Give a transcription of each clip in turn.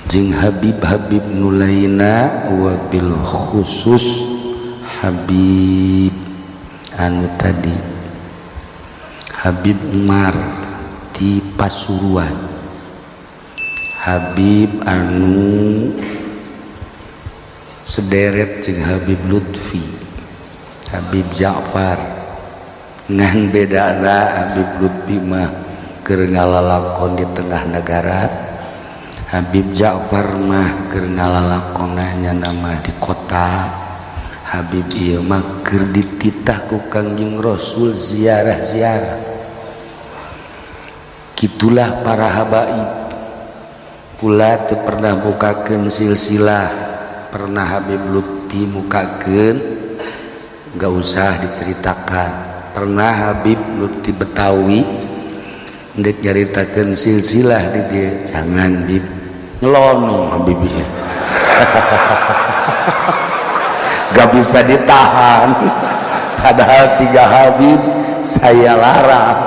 jeung Habib nulaina wabil khusus Habib anu tadi Habib Umar di Pasuruan, Habib anu sederet jeung Habib Lutfi, Habib Ja'far. Ngan bedana Habib Lutfi mah keur ngalalakon di tengah negara, Habib Ja'far mah keur ngalalakonnanya nama di kota. Habib ieu mah keur dititah ku Kangjeng Rasul ziarah-ziarah. Gitulah para habaib. Pula teu pernah mukakeun silsilah, pernah Habib Lutfi mukakeun, gak usah diceritakan. Pernah Habib Lutfi Betawi ndek nyaritakeun silsilah di dia, jangan Bib, nyelonong Habib ieu. Gak bisa ditahan. Padahal 3 Habib saya larang,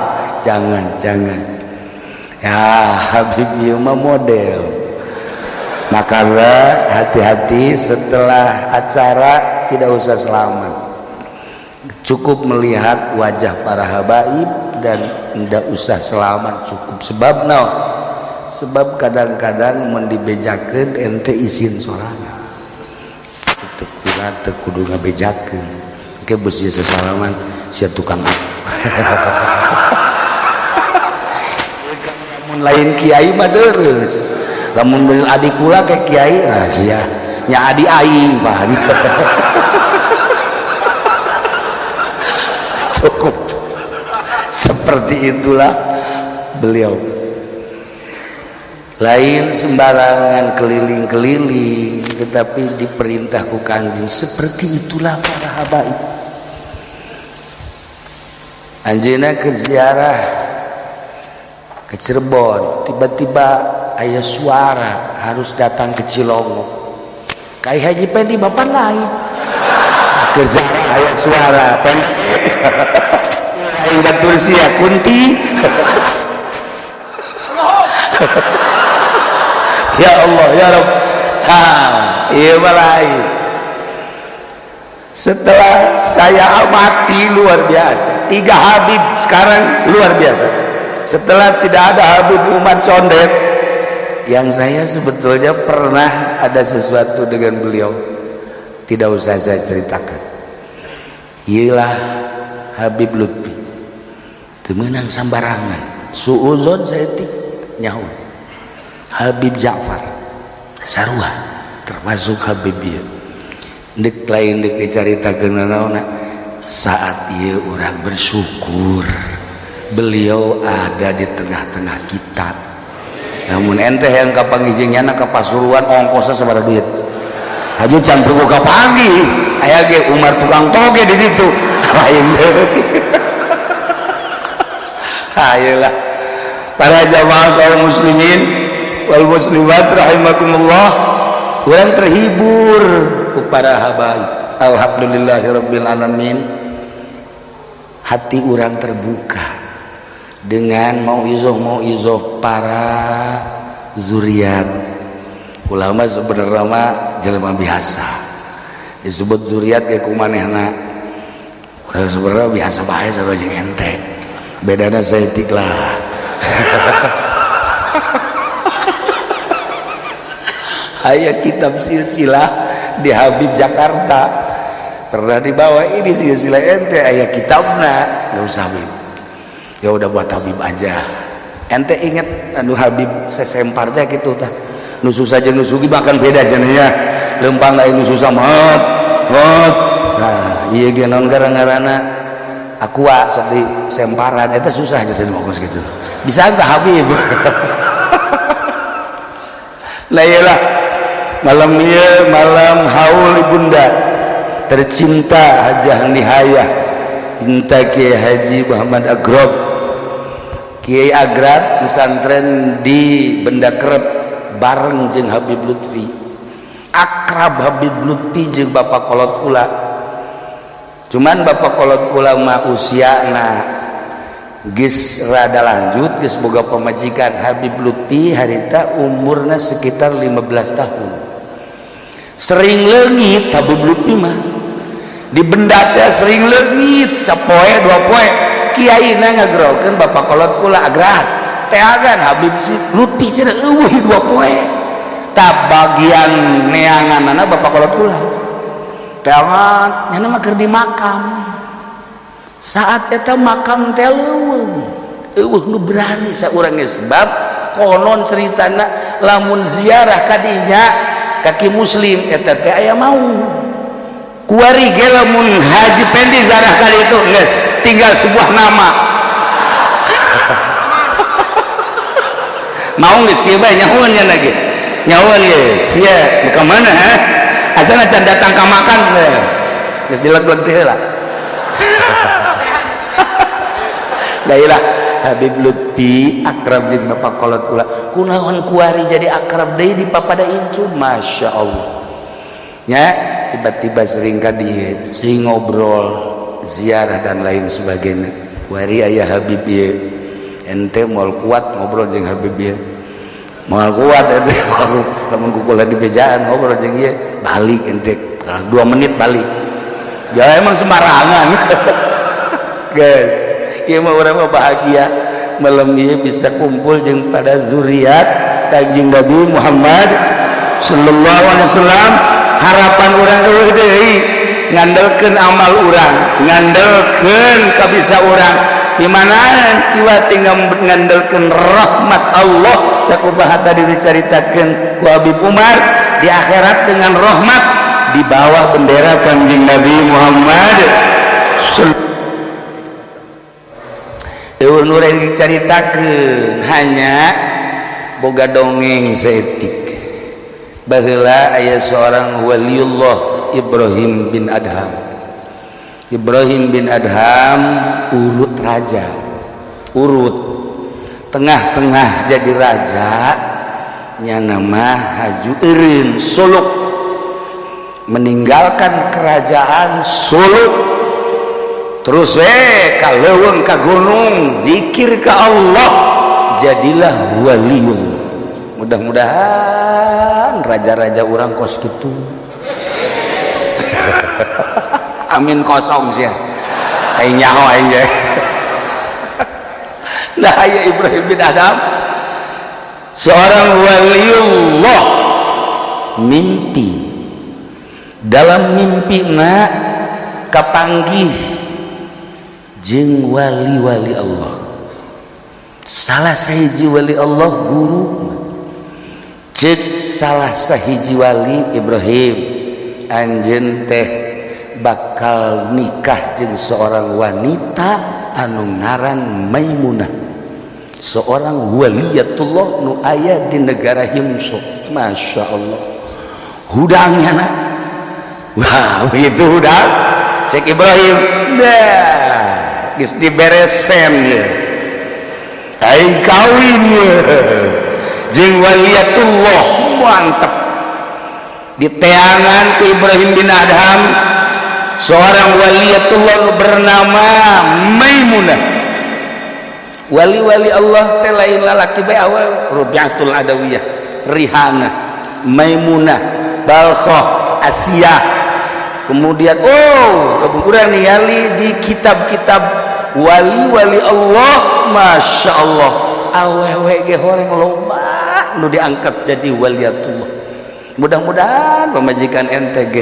jangan. Ya Habib ieu mah model. Makanya hati-hati setelah acara, tidak usah selamat, cukup melihat wajah para habaib dan tidak usah selamat cukup. Sebab naon? Sebab kadang-kadang mun dibejakeun ente izin sorangan, teu kuat teu kudu ngabejakeun ke beusi sesalaman sia tukang lain kiai mah deres, lamun beul adik kula ke kiai sia nya adi aing pan. Cukup seperti itulah beliau. Lain sembarangan keliling-keliling, tetapi diperintah ku Kanjeng. Seperti itulah para habaib. Anjeunna ke ziarah ke Cirebon, tiba-tiba aya suara harus datang ke Cilongo. Kai Haji Pendi bapak lain ke ziarah aya suara pen aing batur sia kunti. Ya Allah ya Rabb, iya lain. Setelah saya amati luar biasa, 3 Habib sekarang luar biasa. Setelah tidak ada Habib Umar Condet, yang saya sebetulnya pernah ada sesuatu dengan beliau, tidak usah saya ceritakan. Iyalah Habib Lutfi, temenang sambarangan, suuzon saya nyawa. Habib Ja'far sarua termasuk Habib ieu. Dek lain dek dicaritakeun naonna, saat ieu urang bersyukur beliau ada di tengah-tengah kita. Namun ente yang kapangijingnya ke Pasuruan ongkosnya sabaraha duit? Haju can tuku ka pagi, aya ge Umar tukang toge di ditu. Lain deui. Ayolah para jamaah kaum muslimin wal muslimat rahimakumullah, urang terhibur ku para habaib. Alhamdulillahirabbil alamin. Hati urang terbuka dengan mauizah para zuriat. Ulama sebenarnya mah jelema biasa disebut zuriat ge kumanehna, urang sebenarnya biasa bae sarua jeung ente, bedana saeutik lah. Aya kitab silsilah di Habib Jakarta pernah dibawa, ini silsilah ente aya kitabna, enggak usah Habib, ya udah buat Habib aja. Ente inget anu Habib sesempar teh kitu tah, nu susah jeung nu sugih bahkan beda cenanya, lempang lain nu susah mot. Nah ieu ge naon gara-garana aqua sok di semparan eta susah aja teh mokos gitu. Bisa tah Habib. Nah iyalah malam ieu malam haul ibunda tercinta Hajah Nihayah Binta Kiai Haji Muhammad Agrab, Kiai Agrab pesantren di Benda Kerep bareng jeung Habib Lutfi. Akrab Habib Lutfi jeung Bapak Kolot kula. Cuman Bapak Kolot kula mah usiana geus rada lanjut geus boga pamajikan Habib Lutfi harita umurna sekitar 15 tahun sering leungit Habib Lutfi mah di benda teh sering leungit sapoe dua poe kiaina ngagerokeun bapak kolot kula agrat teh agan Habib Lutfi cenah eueuh dua poe tah bagian neanganna bapak kolot kula teangan nyana mah keur di makam saat eta makam teh eueuh nu berani saurang geus sebab konon ceritana lamun ziarah ka dinya kaki muslim eta teh aya mau kuari ge lamun haji pendi ziarah ka ditu geus tinggal sebuah nama mau geus kieu bae nyahoeun nya lagi nyahoeun ye sia ka mana ha asana can datang ka makan geus dileg-leg teh heula daerah Habib Lutfi akrab jeung bapak kolot kula kunaon kuari jadi akrab deui di papada incu Masya Allah nya tiba-tiba sering ka dieu sering ngobrol ziarah dan lain sebagainya kuari aya Habib ieu ente moal kuat ngobrol jeung Habib ieu moal kuat ente lamun kukula di bejaan ngobrol jeung ieu balik ente 2 menit balik ya emang sembarangan guys ieu mah urang mah bahagia malam ieu bisa kumpul jeung pada zuriat Kanjeng Nabi Muhammad sallallahu alaihi wasallam harapan urang eueuh deui ngandelkeun amal urang ngandelkeun kabisa urang di mana iwati ngandelkeun rahmat Allah sakumaha tadi dicaritakeun ku Habib Umar di akhirat dengan rahmat di bawah bendera Kanjeng Nabi Muhammad eueuh nu rek dicaritakeun hanya boga dongeng saeutik baheula aya seorang waliullah Ibrahim bin Adham. Ibrahim bin Adham urut raja, urut tengah-tengah jadi raja nya nama haju eureun suluk meninggalkan kerajaan suluk terus kaleuweung ka gunung zikir ka Allah jadilah waliullah. Mudah-mudahan raja-raja urang kos kitu amin kosong sia ai nyaho aing ge nah aya Ibrahim bin Adham seorang waliullah mimpi dalam mimpina kapanggih jeung wali-wali Allah salah sahiji wali Allah guru cek salah sahiji wali Ibrahim anjeun teh bakal nikah jeung seorang wanita anu ngaran Maimunah seorang waliyatullah nu aya di negara Himso. Masya Allah hudangnya na wah itu hudang cek Ibrahim dah geus diberesen ye aing kawin ye jeung waliyatullah mantep diteangan ke Ibrahim bin Adham seorang waliyatullah bernama Maimunah. Wali-wali Allah teh lain lalaki bae awal Rubiatul Adawiyah, Rihana, Maimunah, Balkhah, Asia. Kemudian urang ningali di kitab-kitab wali-wali Allah, Masya Allah awewe ge horeng loba nu diangkat jadi waliyatullah. Mudah-mudahan pemajikan NTG,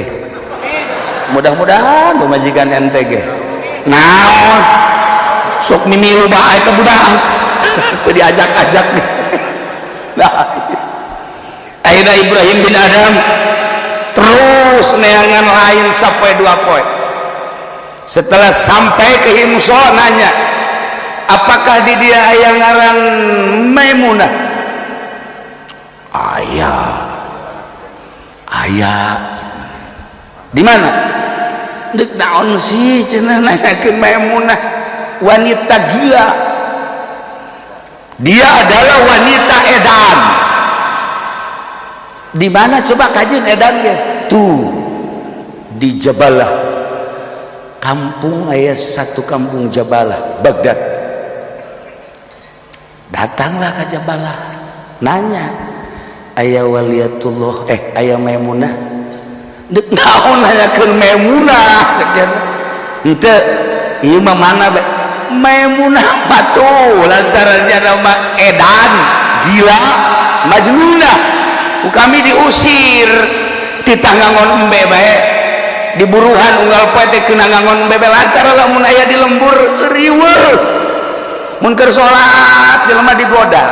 mudah-mudahan pemajikan NTG naon sok mimilu bae ke budak teu diajak-ajak nih. Nah ayeuna Ibrahim bin Adham terus neangan lain sampai 2 poe setelah sampai ke Himso nanya apakah di dia aya ngaran Maimunah aya di mana deuk naon sih cenah nanyakeun Maimunah wanita gila dia adalah wanita edan di mana coba kajian edannya tuh di Jabalah kampung aya satu kampung Jabalah Baghdad Datanglah ka Jabalah, nanya, aya Waliyatullah, aya Maimunah. Dek naon nanyakeun Maimunah, cek dia. Henteu, ieu mah mana bae? Maimunah batu lantaran nama edan, gila, majnunah. Kami diusir ti tanggangon embe bae. Di buruhan unggal poe teh keuna ngangon embe lantaran lamun aya di lembur riweuh. Mun keur salat jelema digoda.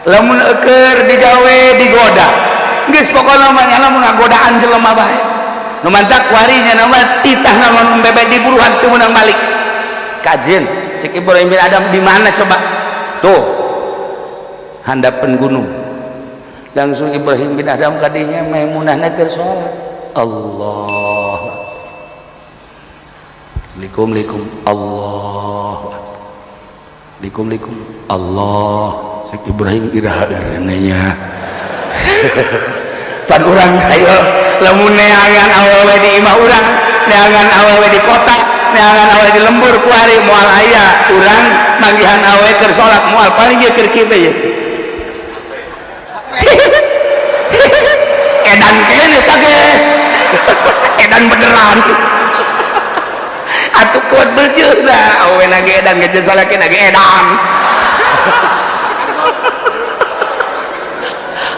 Lamun eukeur digawe digoda. Geus pokona mah nyana mun ngagodaan jelema bae. Nu mantak warinya nama titah ngangon embe bae di buruhan teu meunang balik. Kajen, cek Ibrahim bin Adam di mana coba? Tuh, handapan gunung. Langsung Ibrahim bin Adam kadinya Maimunahna keur salat. Allah. Assalamualaikum Allah. Assalamualaikum Allah. Cek Ibrahim iraha nya. Pan urang ayo lamun neangan awewe di imah urang, neangan awewe di kota, neangan awe di lembur kuari moal aya urang manggihan awe keur salat moal paling ge keur kieu ye edan kene kage edan beneran atuh kuat beuljeuna awe nage edan ge salake nage edan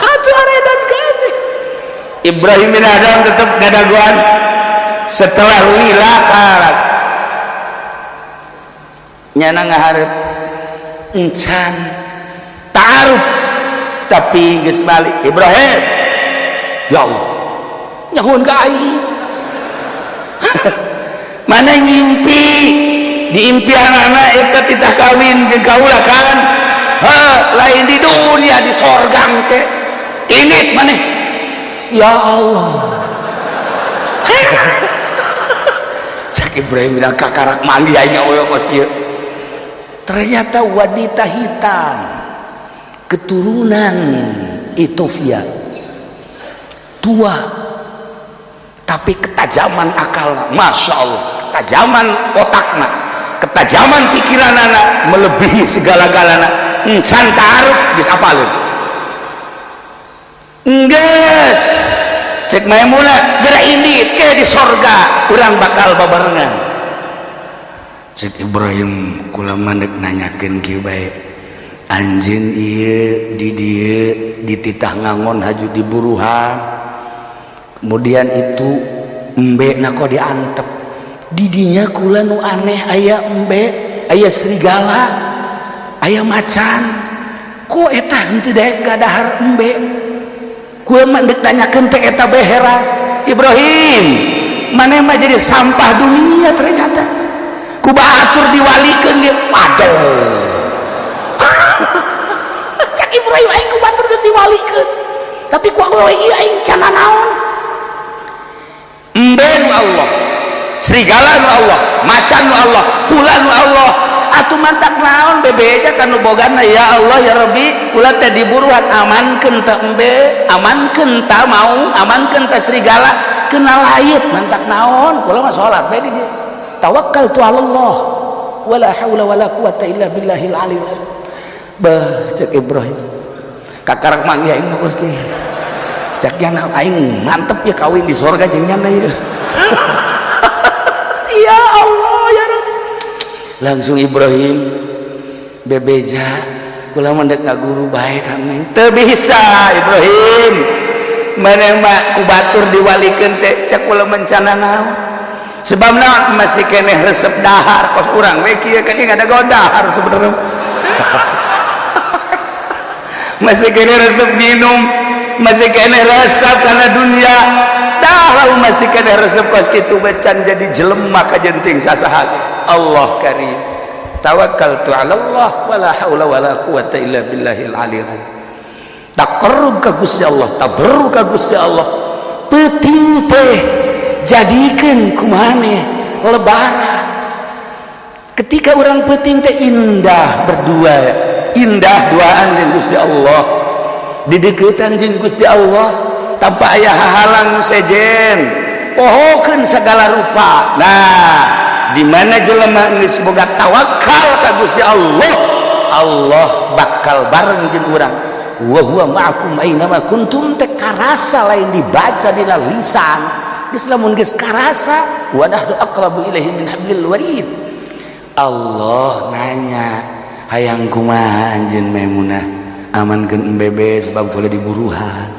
atuh are edan kene. Ibrahim bin Adam tetep gadaguan setelah lila karat nyana ngaharep encan ta'aruf tapi geus balik. Ibrahim, ya Allah nyahun ka aing mana ngimpi di impian anak eta titah kawin jeung kaula kan lain di dunia di sorga ke init maneh ya Allah. Cak Ibrahim bilang kakarak mandi aing awewe kos kieu. Ternyata wanita hitam keturunan Ethiopia tua tapi ketajaman akalna Masya Allah, ketajaman otakna, ketajaman pikiranana melebihi segala-galana. Encan ta'aruf geus apaleun geus cek Maimunah geura indit ke di sorga urang bakal babarengan. Cek Ibrahim kula mandek nanyakeun kieu bae anjeun ieu di dieu dititah ngangon haju di buruhan kemudian itu embe na kok diantep didinya kula nu aneh aya embe aya serigala aya macan kok eta henteu daek gadahar embe kula mandek nanyakeun teh eta bae heran. Ibrahim maneh mah jadi sampah dunia ternyata ku batur diwalikeun ge waduh cak Ibrahim aing ku batur geus diwalikeun tapi ku awewe ieu aing can naon embe nu Allah serigala nu Allah macan nu Allah kula nu Allah atuh mantak naon bebeja kanu boganna ya Allah ya Rabbi kula teh diburuhan amankeun teh embe amankeun tah mau amankeun teh serigala keuna layeut mantak naon kula mah salat bae di dieu tawakkaltu 'ala Allah wala haula wala quwata illa billahil aliyil azim. Bah cek Ibrahim kakarak manggi aing mah kos kieu cek nya aing mantep ya kawin di surga jeung nyana ieu ya Allah ya Rabb. Langsung Ibrahim bebeja kula mendek ngaguru bae ka neng teu bisa Ibrahim maneh mah ku batur diwalikeun teh cek kula mencana naon sebab naon masih keneh resep dahar kos urang we kieu kan ada godahar sebenarnya masih keneh resep minum masih keneh resep karena dunia dah masih keneh resep kos kitu becan jadi jelema ka jenting sasaha Allah karim tawakkaltu 'ala Allah wala haula wala quwata illa billahil aliyil azim. Taqarrub ka Gusti Allah tadarrub ka Gusti Allah penting teh jadikeun kumaneh lebaran ketika orang penting teh indah berdua indah duaan jeung Gusti Allah didekeutan jeung Gusti Allah tanpa aya hahalang nu sejen pohokeun segala rupa. Nah di mana jelema geus boga tawakal ka Gusti Allah Allah bakal bareng jeung urang wa huwa ma'akum aina ma kuntum teh karasa lain dibaca dina lisan geus lamun geus karasa wa nahnu aqrabu ilaihi min hablil warid. Allah nanya hayang kumaha anjeun Maimunah amankeun embebe sebab kula diburuhan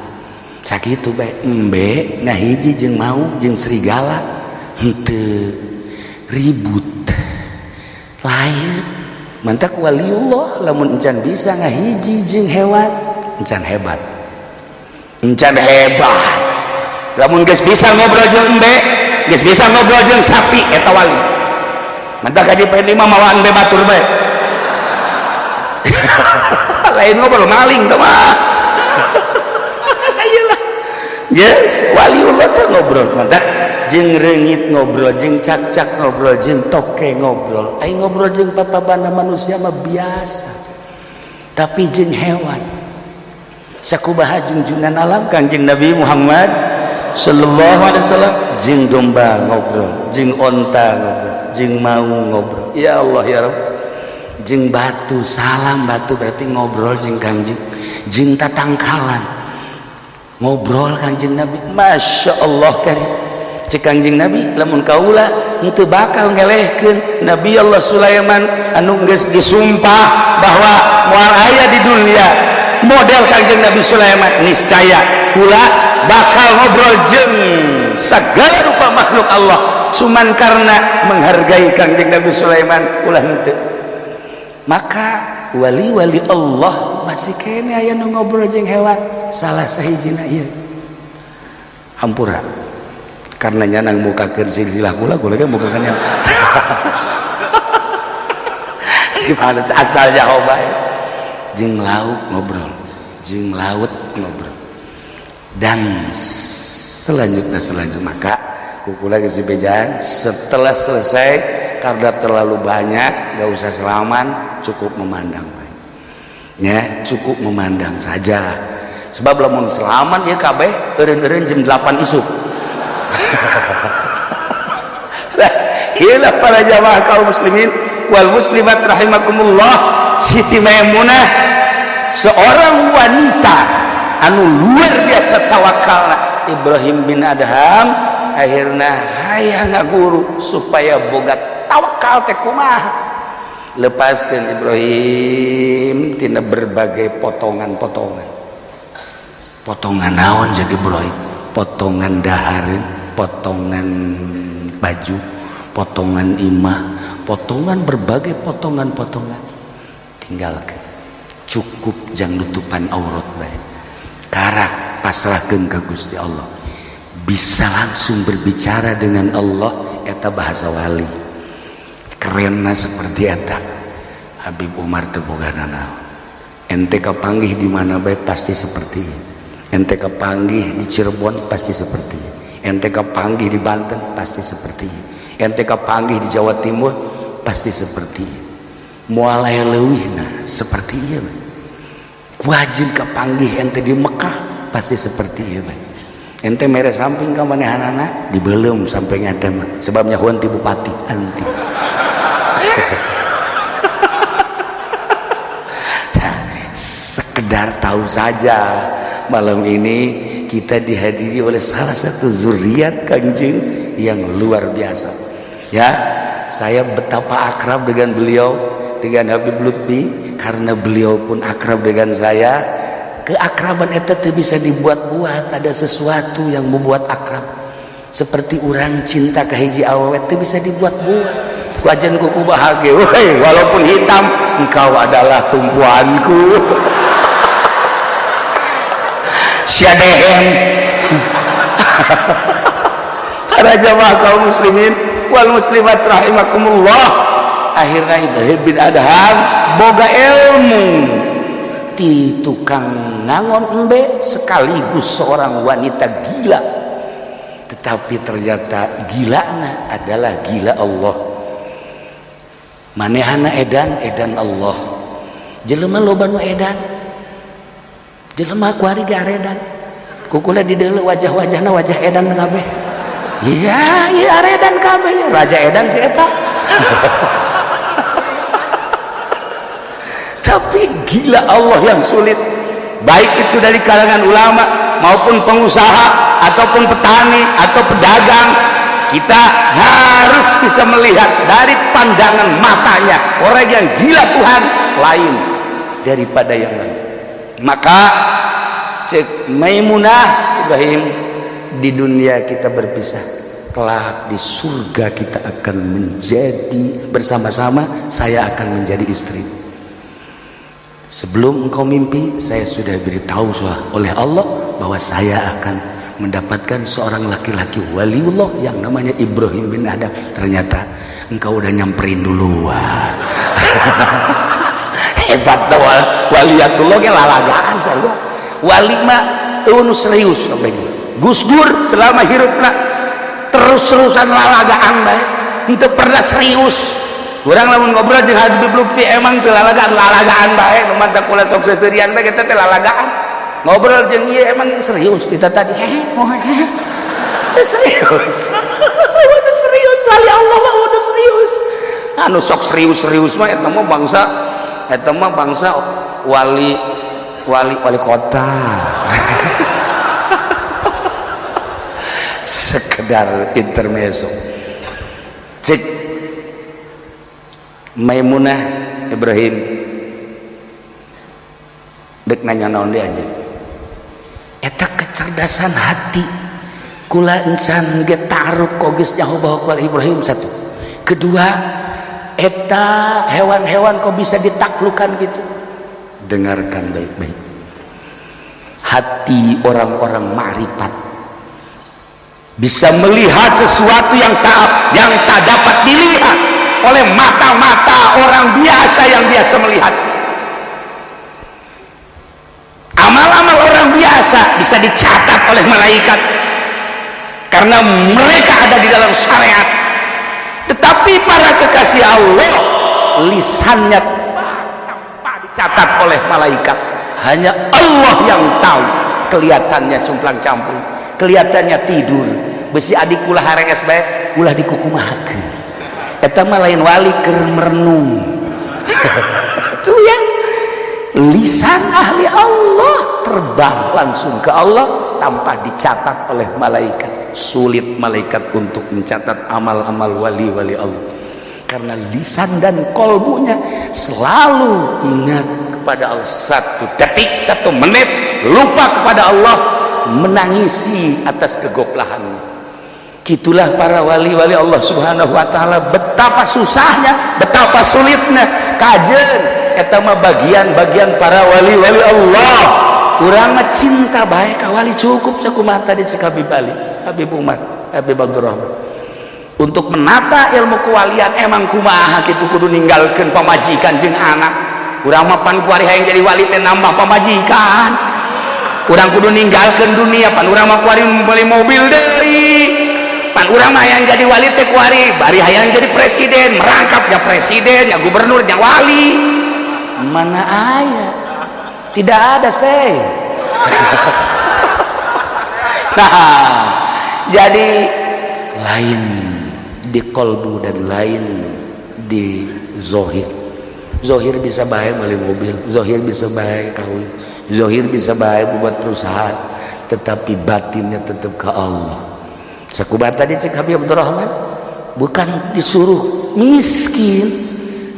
sakitu bae embe nah hiji jeung mau jeung serigala henteu ribut lain mantak waliullah lamun encan bisa ngahiji jeung hewan encan hebat lamun geus bisa ngobrol jeung embe geus bisa ngobrol jeung sapi eta wali mantak ka di lima mawa embe batur bae lain ngobrol maling teh mah ayeuna yes waliullah teh ngobrol mantak jeung reungit ngobrol jeung cak-cak ngobrol jeung toke ngobrol ai ngobrol jeung papabana manusia mah biasa tapi jeung hewan sakumaha junjungan alam Kangjeng Nabi Muhammad sallallahu alaihi wasallam jeung domba ngobrol jeung onta ngobrol jeung mau ngobrol ya Allah ya Rabb jeung batu salam batu berarti ngobrol jeung Kangjeng jeung tatangkalan ngobrol Kangjeng Nabi Masya Allah karim cek Kangjeng Nabi lamun kaula henteu bakal ngelehkeun Nabi Allah Sulaiman anu geus disumpah bahwa moal aya di dunia model Kangjeng Nabi Sulaiman niscaya kula bakal ngobrol jeung segala rupa makhluk Allah cuman karena menghargai Kangjeng Nabi Sulaiman ulah henteu maka wali-wali Allah masih kene aya nu ngobrol jeung hewan salah sahijina ieu hampura karena nyanang mukakeun silsilah kula ge mukakeun yang gimana asal jawaban jeung lauk ngobrol jeung laut ngobrol dan selanjutnya maka kukula geus dibejaan setelah selesai karena terlalu banyak gak usah selaman cukup memandang ya cukup memandang saja sebab lamun selaman ya kabeh eureun-eureun jam 8 isuk hilah para jamaah kaum muslimin wal muslimat rahimakumullah Siti Maimunah seorang wanita anu luar biasa tawakalna Ibrahim bin Adham akhirna hayang ngaguru supaya boga tawakal teh kumaha lepaskeun Ibrahim tina berbagai potongan-potongan naon jadi Ibrahim potongan dahareun potongan baju potongan imah potongan berbagai potongan-potongan tinggalkan cukup jang nutupan aurat bae karak pasrahkeun ka Gusti Allah bisa langsung berbicara dengan Allah eta bahasa wali kerenna seperti eta Habib Umar teu bogana naon ente kapanggih di mana bae pasti seperti itu ente kepanggih di Cirebon pasti seperti itu ente kepanggih di Banten pasti seperti itu ente kepanggih di Jawa Timur pasti seperti itu moal aya leuwihna seperti ieu wajib kepanggih ente di Mekah pasti seperti ieu ente mere samping ka manehanana dibeleum sampai ngadem sebabnya huan ti bupati anti sekedar tahu saja malam ini kita dihadiri oleh salah satu zuriat Kangjeng yang luar biasa ya saya betapa akrab dengan beliau dengan Habib Lutfi karena beliau pun akrab dengan saya keakraban eta teu bisa dibuat-buat ada sesuatu yang membuat akrab seperti orang cinta ka hiji awewe teu bisa dibuat-buat wajan kuku bahagia walaupun hitam engkau adalah tumpuanku syadehen para jamaah kaum muslimin wal muslimat rahimakumullah akhirnya Ibrahim bin Adham boga ilmu ti tukang ngangon embe sekaligus seorang wanita gila tetapi ternyata gilana adalah gila Allah manehana edan Allah jelema loba nu edan jelema kuari garedan kukula di deuleu wajah-wajahna wajah edan kabeh iya aredan kabeh raja edan si eta Tapi gila Allah yang sulit, baik itu dari kalangan ulama maupun pengusaha ataupun petani atau pedagang. Kita harus bisa melihat dari pandangan matanya. Orang yang gila Tuhan lain daripada yang lain. Maka cek Maimunah Ibrahim, di dunia kita berpisah, kelak di surga kita akan menjadi bersama-sama. Saya akan menjadi istri. Sebelum engkau mimpi, saya sudah beritahu oleh Allah bahwa saya akan mendapatkan seorang laki-laki waliullah yang namanya Ibrahim bin Adam. Ternyata engkau udah nyamperin duluan. Hebat tuh waliatullah ge lalagaan sarua. Wali mah serius sampai Gus Dur selama hirupna terus-terusan lalagaan bae, henteu pernah serius. Urang lamun ngobrol jeung Habib Lutfi emang teu lalagaan bae, nu mantap kula sok seserian teh kita teh lalagaan. Ngobrol jeung ieu emang serius kita tadi. Teu serius. Udah serius wali Allah mah udah serius. Anu sok serius-serius mah eta mah bangsa wali kota. Sekedar intermezzo. Cek Maimunah Ibrahim dek nanya naon dia aja. Eta kecerdasan hati kula encan ge taruh kogis nyaho bahwa kula Ibrahim satu. Kedua, eta hewan-hewan kok bisa ditaklukkan gitu. Dengarkan baik-baik. Hati orang-orang ma'rifat bisa melihat sesuatu yang tak dapat dilihat oleh mata-mata orang biasa yang biasa melihat. Amal-amal orang biasa bisa dicatat oleh malaikat karena mereka ada di dalam syariat. Tetapi para kekasih Allah, lisannya tanpa dicatat oleh malaikat. Hanya Allah yang tahu. Kelihatannya cumplang-campling, kelihatannya tidur. Besi adik ulah hareges bae, ulah dikukumahakeun. Eta mah lain wali keur merenung. Tuh ya. Lisan ahli Allah terbang langsung ke Allah tanpa dicatat oleh malaikat. Sulit malaikat untuk mencatat amal-amal wali-wali Allah karena lisan dan kolbunya selalu ingat kepada Allah. Satu detik, satu menit lupa kepada Allah, menangisi atas kegoblahannya. Gitulah para wali-wali Allah subhanahu wa ta'ala, betapa susahnya, betapa sulitnya kajen. Eta mah bagian-bagian para wali-wali Allah. Urang mah cinta bae ka wali cukup sakumaha tadi cek Habib Ali, Habib Umar, Habib Abdurrahman. Untuk menata ilmu kewalian emang kumaha kitu kudu ninggalkeun pamajikan jeung anak. Urang mah pan kuari hayang jadi wali teh nambah pamajikan. Urang kudu ninggalkeun dunia pan urang mah kuari beli mobil deui. Pan urang mah hayang jadi wali teh kuari bari hayang jadi presiden, merangkap ya presiden, ya gubernur, ya wali. Mana ayat? Tidak ada saya. Nah, jadi lain di kolbu dan lain di zohir. Zohir bisa baik beli mobil, zohir bisa baik kawin, zohir bisa baik buat perusahaan, tetapi batinnya tetap ke Allah. Sakubat tadi cek Habib Abdurrahman bukan disuruh miskin.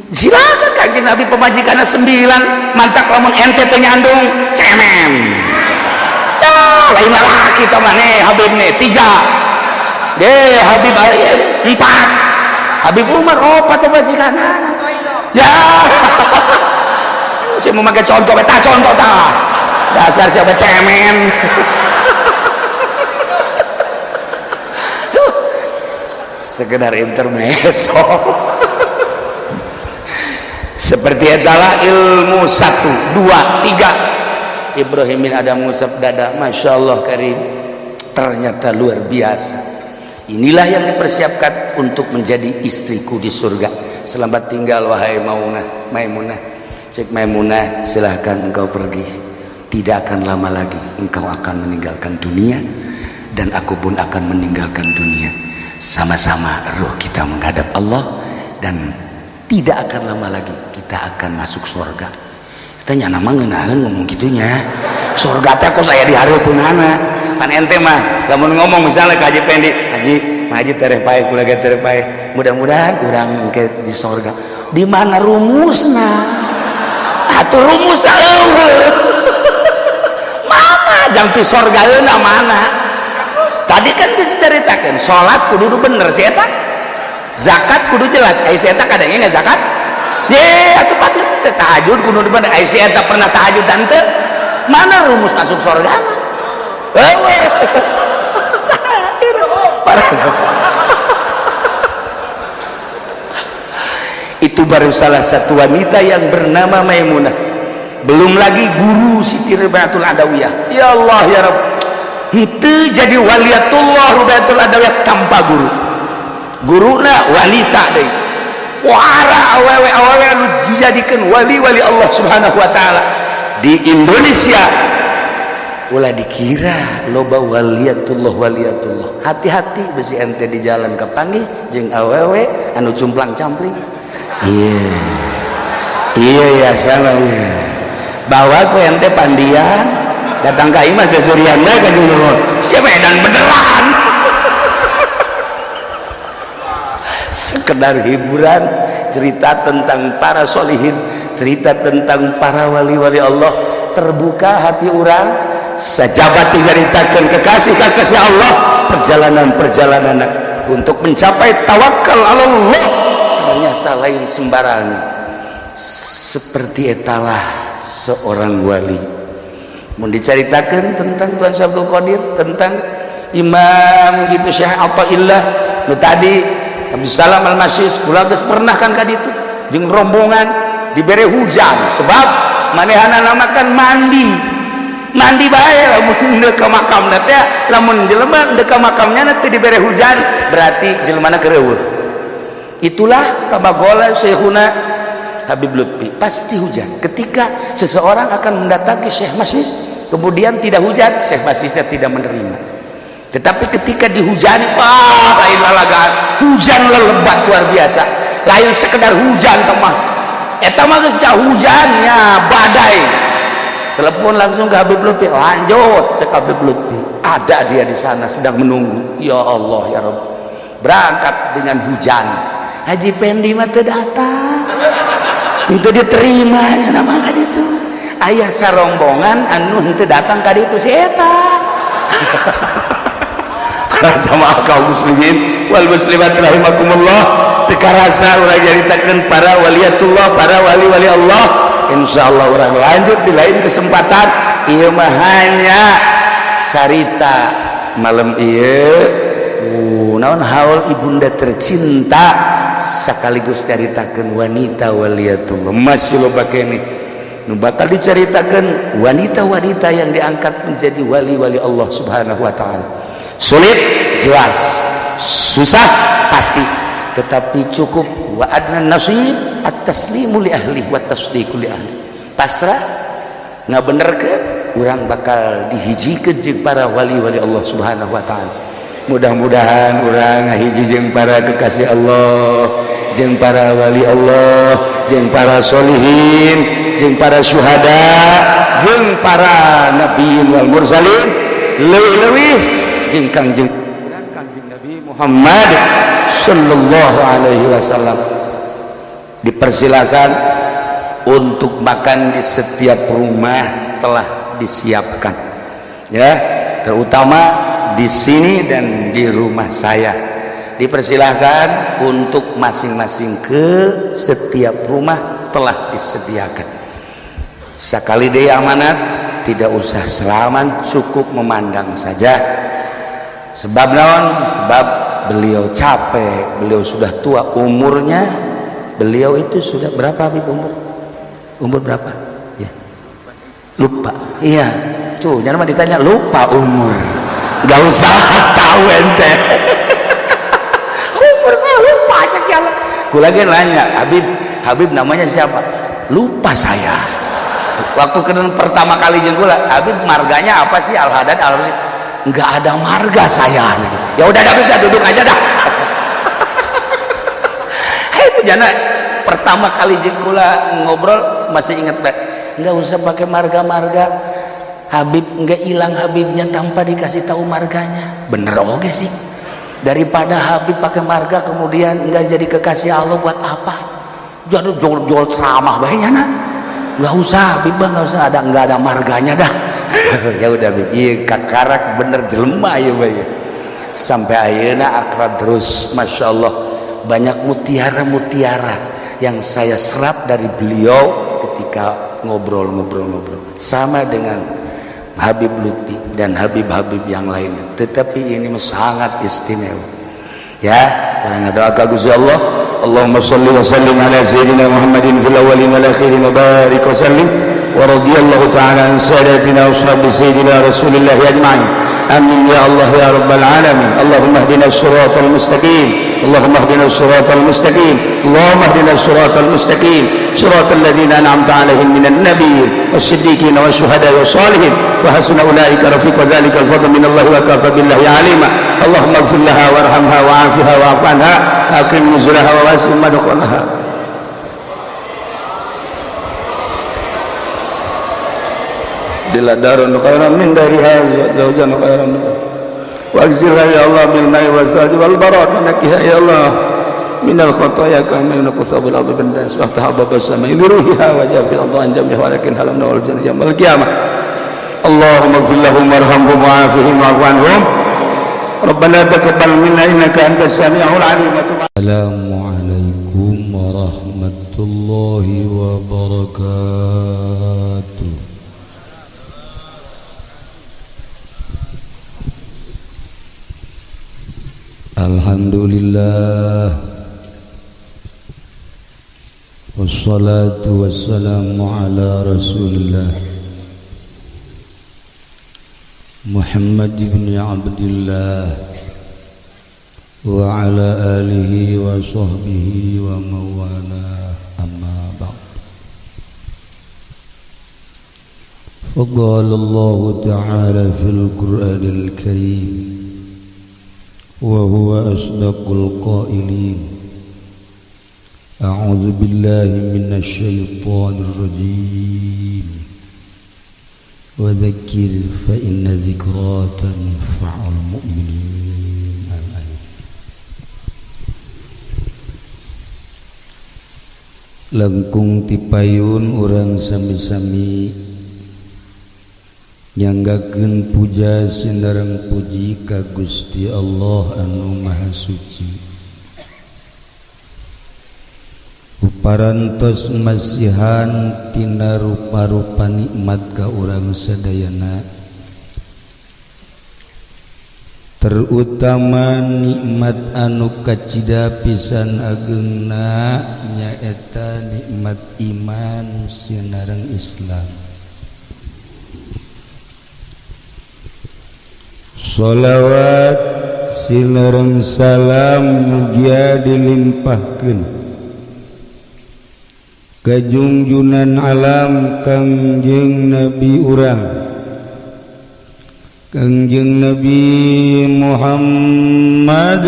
Silakan kanjeng Nabi pemajikannya 9, mantak lamun ente teh nyandung cemen. Lain laki teh maneh Habib nih 3. Deh Habib 4. Habib Umar 4 pemajikanna. Ya. Si mau make contoh eta contoh tah. Dasar siapa cemen. Sekedar intermezzo. Seperti adalah ilmu 1, 2, 3. Ibrahim bin Adam ngusap dada, masya Allah karim, ternyata luar biasa. Inilah yang dipersiapkan untuk menjadi istriku di surga. Selamat tinggal wahai Maimunah. Cek Maimunah, silahkan engkau pergi. Tidak akan lama lagi engkau akan meninggalkan dunia dan aku pun akan meninggalkan dunia. Sama-sama ruh kita menghadap Allah dan tidak akan lama lagi kita akan masuk surga. Tanya nama ngeunaheun ngomong gitunya. Surga teh kok saya dihareupeunana. Pan ente mah lamun ngomong misalnya ka Haji Pendi, Haji tereh pae kula ge tereh pae. Mudah-mudahan urang engke di surga. Di mana rumusna? Atuh rumusna eueuh. Mana jang pi surgaeuna mana? Tadi kan bisa ceritakan salat kudu bener si eta. Zakat kudu jelas. Ai si eta kadang ingat zakat? Ye, atuh pati tahajud kudu bener. Ai si eta pernah tahajud tante? Mana rumus masuk surga? Itu baru salah satu wanita yang bernama Maimunah. Belum lagi guru Siti Ribaatul Adawiyah. Ya Allah ya Rabb, itu jadi waliatullah Ribaatul Adawiyah tanpa guru. Guruna wanita deh. Wara awewe anu dijadikeun wali-wali Allah Subhanahu wa taala di Indonesia. Ulah dikira loba waliatullah. Hati-hati besi ente di jalan kepanggih jeung awewe anu cumplang-campling. Iya ya salah ya. Bawa ku ente pandian datang ka imah sesurian bae ka jeung siapa edan beneran. Sekedar hiburan, cerita tentang para solihin, cerita tentang para wali-wali Allah, terbuka hati orang. Sajabat diceritakan kekasih Allah, perjalanan untuk mencapai tawakal Allah ternyata lain sembarangan. Seperti etalah seorang wali. Mau diceritakan tentang Tuan Abdul Qadir, tentang Imam gitu Syekh Athaillah nu tadi Abdul Salam Al-Masyis kula geus pernah kan kaditu jeung rombongan dibere hujan sebab manehana namakan mandi bae lamun deuk ka makamna teh lamun jelema deuk ka makamnya teh dibere hujan berarti jelemana kereueuh. Itulah kabagola Syekhuna Habib Lutfi, pasti hujan ketika seseorang akan mendatangi Syekh Masyis kemudian tidak hujan, Syekh Masyisnya tidak menerima. Tetapi ketika dihujani, lain lalagaan hujan lebat luar biasa, lain sekedar hujan teman eta mah geus hujannya badai. Telepon langsung ke Habib Lutfi, lanjut cek Habib Lutfi, ada dia di sana sedang menunggu. Ya Allah ya Rabb, berangkat dengan hujan. Haji Pendi mah teu datang, itu diterimanya nama ka ditu. Aya sarombongan anu henteu datang ka ditu si eta. Para jamaah kaum muslimin wal muslimat rahimakumullah, teka rasa urang nyaritakeun para waliatullah, para wali-wali Allah. Insyaallah orang lanjut di lain kesempatan. Ieu mah hanya carita malam ieu naon haul ibunda tercinta sekaligus caritakeun wanita waliatullah. Masih loba keneh nu bakal diceritakeun wanita-wanita yang diangkat menjadi wali-wali Allah Subhanahu wa taala. Sulit jelas, susah pasti, tetapi cukup wa adna nasib at-taslimu li ahli wa tasdiqu li ahli. Pasrah ngabenerkeun urang bakal dihijikeun jeung para wali-wali Allah Subhanahu wa taala. Mudah-mudahan urang ngahiji jeung para kekasih Allah, jeung para wali Allah, jeung para solihin, jeung para syuhada, jeung para nabiyin wal mursalin, leuwih jeung Kangjeng Nabi Muhammad sallallahu alaihi wasallam. Dipersilakan untuk makan di setiap rumah telah disiapkan, ya, terutama di sini dan di rumah saya. Dipersilahkan untuk masing-masing ke setiap rumah telah disediakan. Sekali deui amanat, tidak usah salaman, cukup memandang saja. Sebab naon? Sebab beliau capek, beliau sudah tua umurnya. Beliau itu sudah berapa Habib umur berapa? Ya. Lupa. Iya. Tuh, jangan mah ditanya lupa umur. Gak usah tahu ente. Umur saya lupa cek ya. Kula lagi nanya, Habib namanya siapa? Lupa saya. Waktu kenal pertama kali jeung kula, Habib marganya apa sih? Al-Hadad sih? Enggak ada marga saya. Ya udah Habib dah duduk aja dah. Itu jana pertama kali jeung kula ngobrol masih inget nggak usah pakai marga-marga. Habib nggak hilang Habibnya tanpa dikasih tahu marganya. Bener oke sih. Daripada Habib pakai marga kemudian nggak jadi kekasih Allah, buat apa? Jadi jual ceramah banyak nak. Nggak usah Habib, nggak usah nggak ada marganya dah. Ya udah Habib, iya kakarak bener jelema ya Bay. Sampai ayeuna akrab terus, masya Allah. Banyak mutiara-mutiara yang saya serap dari beliau ketika ngobrol-ngobrol sama dengan Habib Lutfi dan Habib-Habib yang lainnya. Tetapi ini sangat istimewa. Ya, karena doa Gusti Allah, Allahumma shalli wa sallim ala sayyidina Muhammadin fil awwalin wal akhirin wa barik wa sallim wa radiyallahu ta'ala an sadatina ashabi sayyidina Rasulillah ajma'in. Amin ya Allah ya rabbal alamin. Allahumma hdina as-siratal mustaqim. اللهم اهدنا الصراط المستقيم اللهم اهدنا الصراط المستقيم صراط الذين أنعمت عليهم من النبيين والصديقين والشهداء والصالحين وحسن أولئك رفيقا ذلك الفضل من الله وكفى بالله عليما اللهم اغفر لها وارحمها وعافها واعف عنها أكرم نزلها وواسع مدخلها bila darun khairan min dariha zawjan khairan min واغسلها يا الله بالماء والثلج والبرد ونقها يا الله من الخطايا كما ينقى ثوب الارض بالدنس وافتح باب السماء بروحها وجاء في الارض عن جميع ولكن هل من الجنه يوم القيامه اللهم اغفر لهم وارحمهم وعافهم واعف عنهم ربنا تقبل منا انك انت السميع العليم السلام عليكم ورحمه الله وبركاته. Alhamdulillah wassalatu wassalamu ala rasulillah Muhammad ibn Abdullah wa ala alihi wa sahbihi wa mawala amma ba'd. Faqala Allah ta'ala fil Qur'anil Karim وهو أصدق القائلين أعوذ بالله من الشيطان الرجيم وذكر فإن ذكرى تنفع المؤمنين. Langkung tipayun urang sami-sami nyanggakeun puja sinareng puji ka Gusti Allah anu Maha Suci. Uparantos masihan tina rupa-rupa nikmat ka urang sadayana, terutama nikmat anu kacida pisan ageungna nyaeta nikmat iman sinareng Islam. Salawat sinareng salam mugia dilimpahkeun ka junjunan alam Kangjeng Nabi urang Kangjeng Nabi Muhammad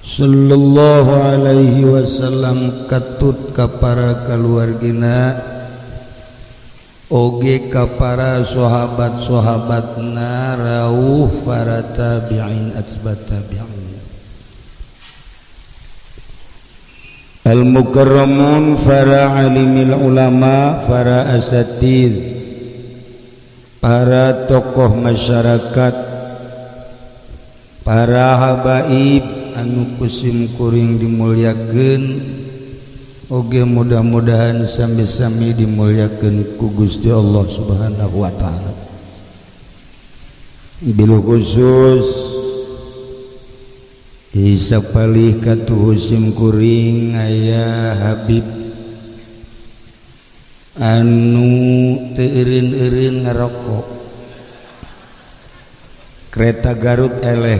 sallallahu alaihi wasallam katut ka para kaluargina oge ka para sahabat-sahabatna rawuh para tabi'in atsbat tabi'in al-mukarramun para alimil ulama para asatid para tokoh masyarakat para habaib anu kusim kuring dimulyakeun oge mudah-mudahan sami-sami dimuliakeun ku Gusti Allah Subhanahu wa taala. Bilu khusus isapalih katuh sim kuring aya Habib anu teu eureun-eureun ngarokok. Kereta Garut eleh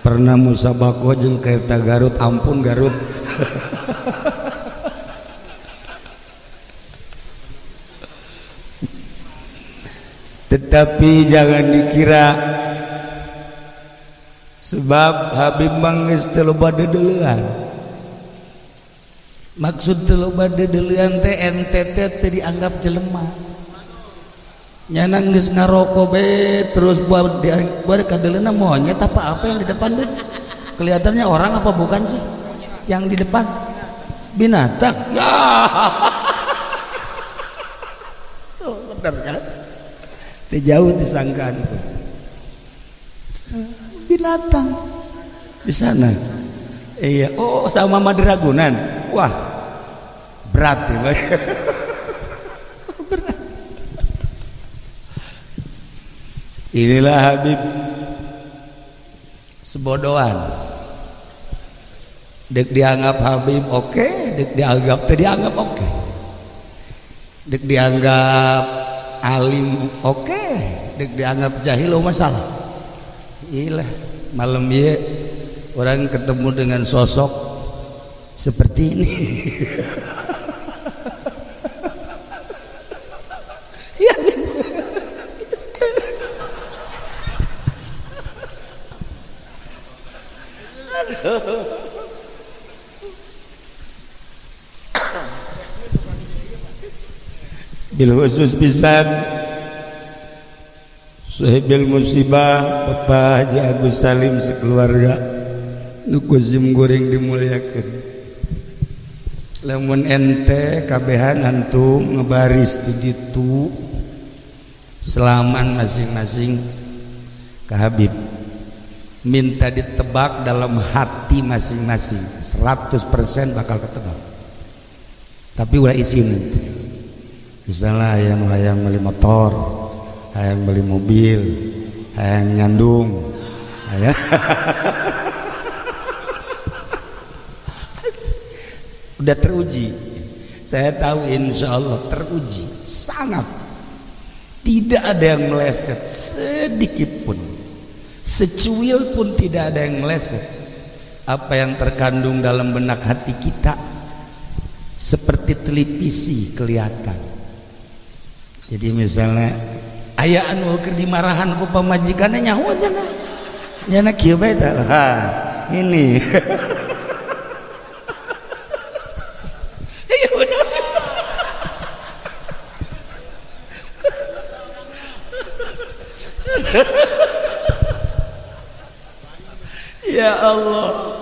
pernah musabaqah jeung kereta Garut, ampun Garut. Tetapi jangan dikira sebab Habib mah geus teu loba deuleuan. Maksud teu bade deulean teh NTT teh dianggap jelema. Nyana geus ngaroko be terus buat kadeleuna monyet apa yang di depan deh. Kelihatannya orang apa bukan sih yang di depan? Binatang. Ya. Tuh, bener kan? Teu jauh disangkaan. Binatang di sana. Iya, oh sama Madragunan. Wah, berat ya. Berat. Inilah Habib sebodohan. Dek dianggap Habib oke, dek dianggap teu dianggap oke. Dek dianggap alim oke, dek dianggap jahil masalah. Iyalah malam ieu orang ketemu dengan sosok seperti ini. Ya. Bil khusus pisan sahibil musibah Bapak Haji Agus Salim sekeluarga nu kusim goreng dimuliakeun. Lamun ente kabehan antum ngebaris tu ditu selaman masing-masing ka Habib, minta ditebak dalam hati masing-masing 100% bakal ketebak. Tapi ulah isi nanti misalnya hayang beli motor, hayang beli mobil, hayang nyandung, hayang udah teruji. Saya tahu insya Allah teruji sangat. Tidak ada yang meleset sedikit pun, secuil pun tidak ada yang meleset. Apa yang terkandung dalam benak hati kita seperti televisi kelihatan. Jadi misalnya aya anu keur dimarahan ku pamajikanna nyaho nyana kieu bae tah. Ini ya Allah,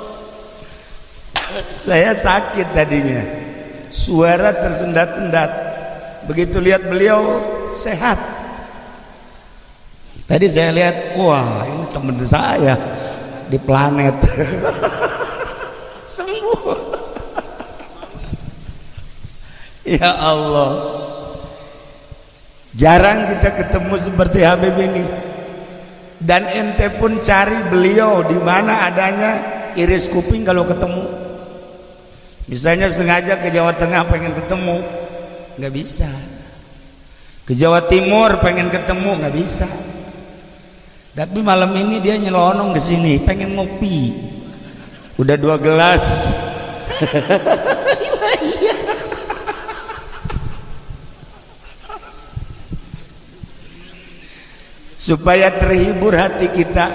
saya sakit tadinya, suara tersendat-sendat. Begitu lihat beliau sehat, tadi saya lihat, wah ini teman saya di planet sembuh. Ya Allah, jarang kita ketemu seperti Habib ini. Dan ente pun cari beliau di mana adanya, iris kuping kalau ketemu. Misalnya sengaja ke Jawa Tengah pengen ketemu, nggak bisa. Ke Jawa Timur pengen ketemu, nggak bisa. Tapi malam ini dia nyelonong ke sini pengen ngopi. Udah 2 gelas. Supaya terhibur hati kita.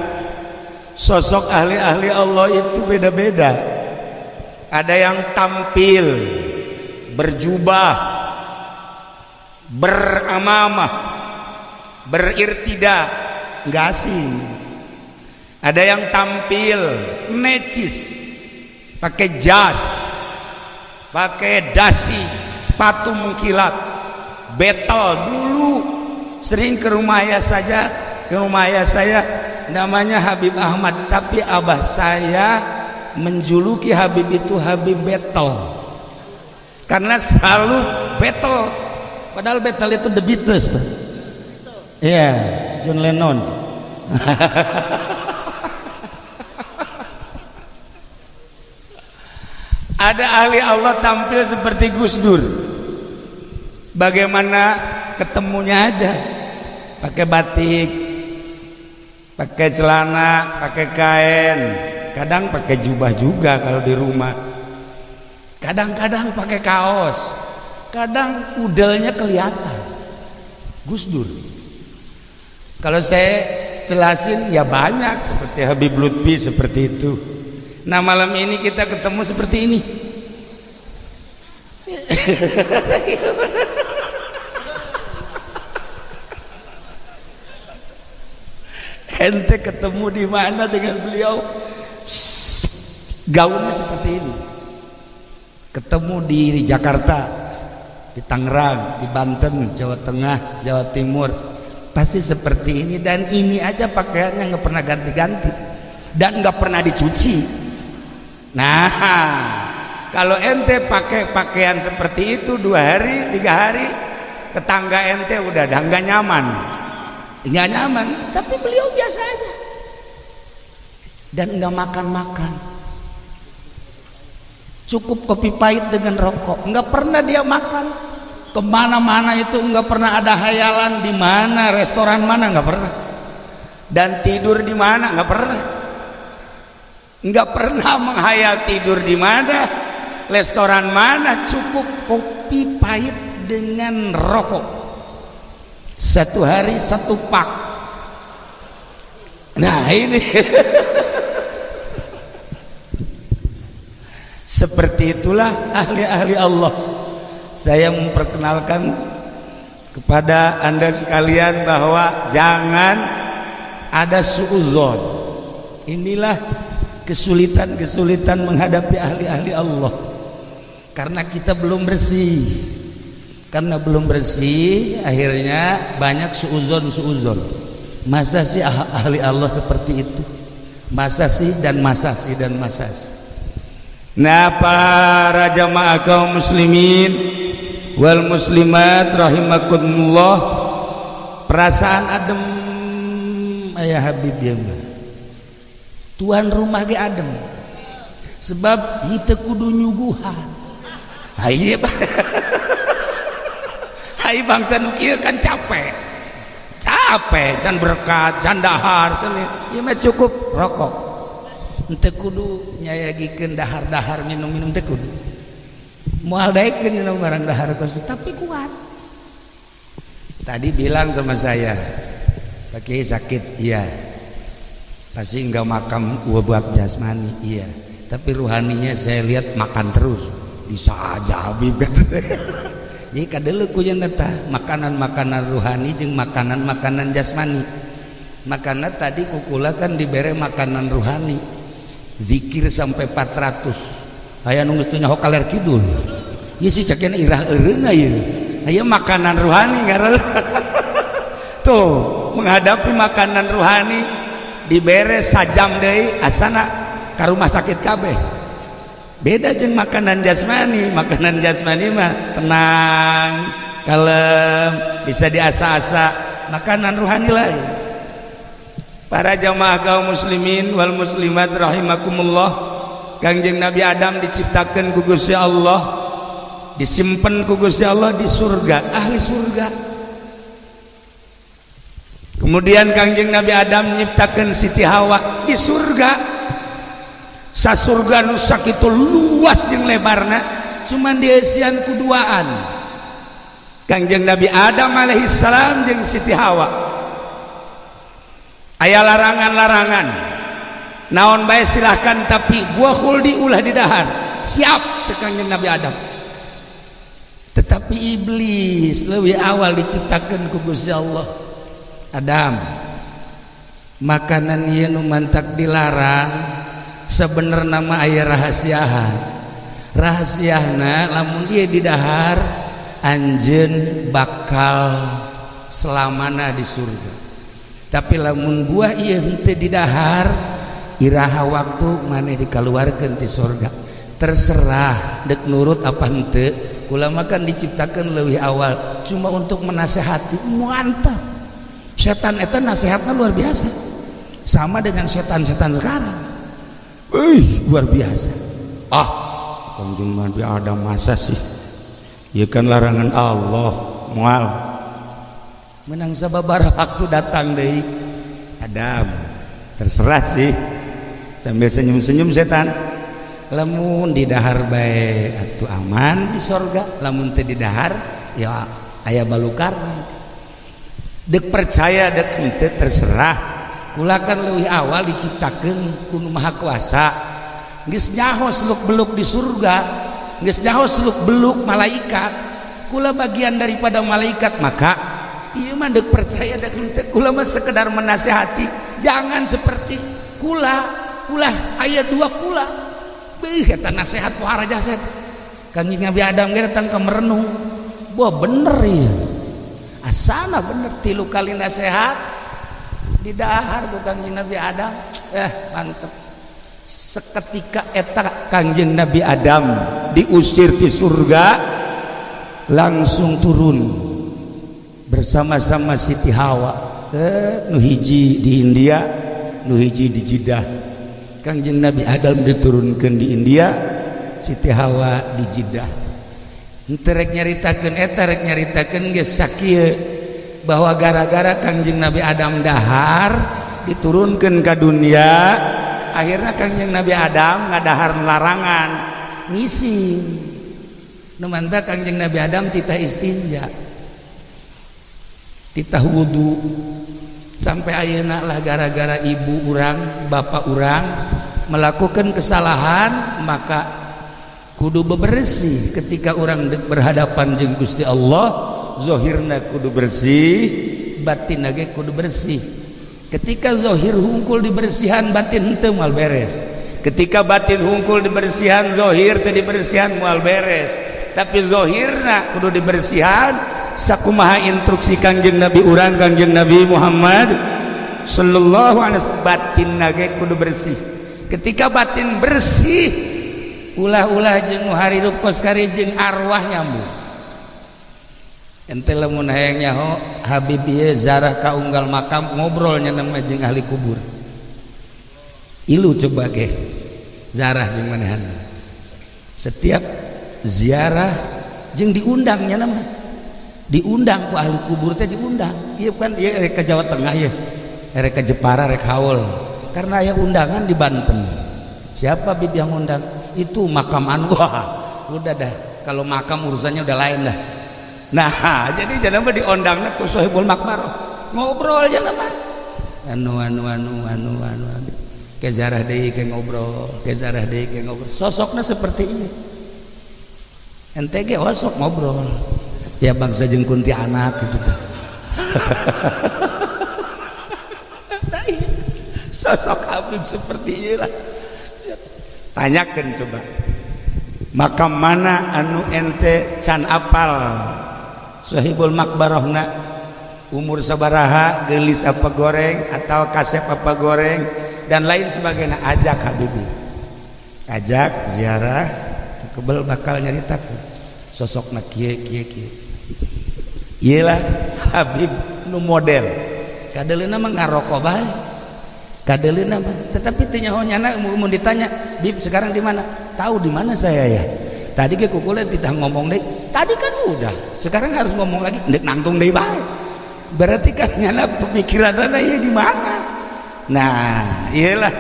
Sosok ahli-ahli Allah itu beda-beda. Ada yang tampil berjubah, beramamah, berirtida, nggak asing. Ada yang tampil necis, pakai jas, pakai dasi, sepatu mengkilat, betel. Dulu sering ke rumah ayah saya namanya Habib Ahmad, tapi abah saya menjuluki Habib itu Habib Betel karena selalu betel. Padahal Betel itu The Beatles, Pak. Iya, John Lennon. Ada ahli Allah tampil seperti Gus Dur. Bagaimana ketemunya aja, pakai batik, pakai celana, pakai kain, kadang pakai jubah juga kalau di rumah, kadang-kadang pakai kaos, kadang udelnya kelihatan. Gus Dur. Kalau saya jelasin ya banyak, seperti Habib Lutfi seperti itu. Nah malam ini kita ketemu seperti ini. Ente ketemu di mana dengan beliau? Gaunnya seperti ini. Ketemu di Jakarta, di Tangerang, di Banten, Jawa Tengah, Jawa Timur, pasti seperti ini. Dan ini aja pakaiannya nggak pernah ganti-ganti dan nggak pernah dicuci. Nah, kalau ente pakai pakaian seperti itu 2 hari, 3 hari, tetangga ente udah nggak nyaman. Nggak nyaman, tapi beliau biasa aja dan nggak makan-makan, cukup kopi pahit dengan rokok, nggak pernah dia makan. Kemana-mana itu nggak pernah ada hayalan di mana, restoran mana, nggak pernah. Dan tidur di mana, nggak pernah menghayal tidur di mana, restoran mana, cukup kopi pahit dengan rokok. 1 hari 1 pak. Nah ini seperti itulah ahli-ahli Allah. Saya memperkenalkan kepada anda sekalian bahwa jangan ada suudzon. Inilah kesulitan-kesulitan menghadapi ahli-ahli Allah, karena kita belum bersih. Karena belum bersih, akhirnya banyak suudzon. Masa sih ahli Allah seperti itu? Masa sih dan masa sih. Nah, para jamaah kaum muslimin wal muslimat rahimakumullah, perasaan adem ayah Habib ya mah. Tuan rumah ge adem. Sebab henteu kudu nyuguhan. Haye hai bangsa nukil kan capek can berkat can dahar ya mah cukup rokok, ente kudu nyayagikeun dahar minum teh kudu moal daekeun minum barang dahar kosu, tapi kuat. Tadi bilang sama saya, Pak Kiai sakit, iya pasti enggak makan buat jasmani, iya tapi ruhaninya saya lihat makan terus, bisa aja Habib kata saya. Jadi kadele kuyen eta makanan-makanan ruhani jeung makanan-makanan jasmani. Makana tadi kukula kan dibere makanan ruhani, zikir sampai 400. Aya nu geus teu nyaho kaler kidul. Ieu si cakeun irah eureuna ieu. Aya makanan ruhani ngaranna. Tuh, menghadapi makanan ruhani dibere sajam deui asana ka rumah sakit kabeh. Beda jeung makanan jasmani mah tenang, kalem, bisa diasa-asa. Makanan ruhani lain. Para jamaah kaum muslimin wal muslimat rahimakumullah, Kangjeng Nabi Adam diciptakan ku Gusti Allah, disimpen ku Gusti Allah di surga, ahli surga. Kemudian Kangjeng Nabi Adam menciptakan Siti Hawa di surga. Sasurga nu sakitu luas jeung lebarna, cuman dieusian ku duaan. Kangjeng Nabi Adam alaihi salam jeung Siti Hawa. Aya larangan-larangan. Naon bae silahkan, tapi buah khuldi ulah didahar. Siap teh Kangjeng Nabi Adam. Tetapi iblis leuwih awal diciptakeun ku Gusti Allah. Adam, makanan ieu nu mantak dilarang sebenarnya nama aya rahasiana lamun dia didahar anjeun bakal selamana di surga. Tapi lamun buah ieu henteu didahar, iraha waktu maneh dikaluarkeun ti surga. Terserah dek nurut apa henteu. Kula makan diciptakeun leuwih awal cuma untuk menasehati. Mantap. Setan eta nasihatna luar biasa. Sama dengan setan-setan sekarang. Luar biasa. Kangjeng Nabi Adam masa sih? Ya kan larangan Allah, moal. Menang sababaraha waktu datang deui Adam. Terserah sih. Sambil senyum-senyum setan. Lamun didahar bae atuh aman di sorga, lamun teu didahar ya aya balukar. Dek percaya dek henteu terserah. Kula kan leuwih awal diciptakeun ku Nu Maha Kuasa, geus nyaho seluk-beluk di surga, geus nyaho seluk beluk malaikat, kula bagian daripada malaikat, maka ieu mah deuk percaya da kula mah sekedar menasehati, jangan seperti kula aya dua kula. Beuh eta nasihat pohara jaset. Kanjeng Nabi Adam ge datang ke merenung. Wah bener ieu. Asana bener 3 kali nasihat didahar ku Kanjeng Nabi Adam. Mantep. Seketika eta Kanjeng Nabi Adam diusir di surga, langsung turun bersama-sama Siti Hawa, nu hiji di India, nu hiji di Jeddah. Kanjeng Nabi Adam diturunkan di India, Siti Hawa di Jeddah. Henteu rek nyaritakeun eta, rek nyaritakeun geus sakieu bahwa gara-gara Kanjeng Nabi Adam dahar diturunkan ke dunia, akhirnya Kanjeng Nabi Adam ngadahar larangan ngising. Nu mantap Kanjeng Nabi Adam titah istinja, titah wudu, sampai ayeuna lah gara-gara ibu urang, bapak urang melakukan kesalahan, maka kudu bebersih ketika orang berhadapan jeung Gusti Allah. Zahirna kudu bersih, batin lagi kudu bersih. Ketika zahir hungkul dibersihan, batin henteu moal beres. Ketika batin hungkul dibersihan, zahir teu dibersihan moal beres. Tapi zahirna kudu dibersihan sakumaha instruksi Kanjeng Nabi urang, Kanjeng Nabi Muhammad sallallahu alaihi wasallam, batin lagi kudu bersih. Ketika batin bersih, ulah-ulah jeung nu harirup kos kari jeung arwah nyambung. Ente lamun hayang nyaho Habib ieu zarah ka unggal makam, ngobrolnya nama jeung ahli kubur. Ilu coba ge zarah jeung manehan. Setiap ziarah jeung diundangnya nama. Diundang ku ahli kubur teh diundang. Ieu kan ieu rek ka Jawa Tengah ieu. Rek ka Jepara rek haul. Karena aya undangan di Banten. Siapa Bib yang undang? Itu makam anu. Wah, udah dah. Kalau makam urusannya udah lain dah. Nah, jadi jangan mah diondangna ku Sohibul Makbarah. Ngobrol jangan mah. Anu. Ke zarah deui ke ngobrol, ke zarah deui ke ngobrol. Sosokna seperti ini. Ente ge sok ngobrol. Ya bangsa jeung kuntilanak gitu teh. Sosok Habib seperti inilah. Tanyakan coba. Makam mana anu ente can apal? Sohibul Makbarahna umur sabaraha, gelis apa goreng atau kasep apa goreng dan lain sebagainya. Ajak Habibi, ajak ziarah, kebel bakal nyaritakeun sosokna kieu. Iyalah Habib nu model. Kadeleuna mah ngaroko bae. Kadeleuna mah tetapi teu nyaho nyana mun ditanya, "Bib sekarang di mana?" "Tahu di mana saya ya. Tadi ge kukule ditah ngomong deui." Tadi kan udah, sekarang harus ngomong lagi, ndek nangtung deui bae. Berarti kan nyana pemikiranna ieu di mana? Nah, iyalah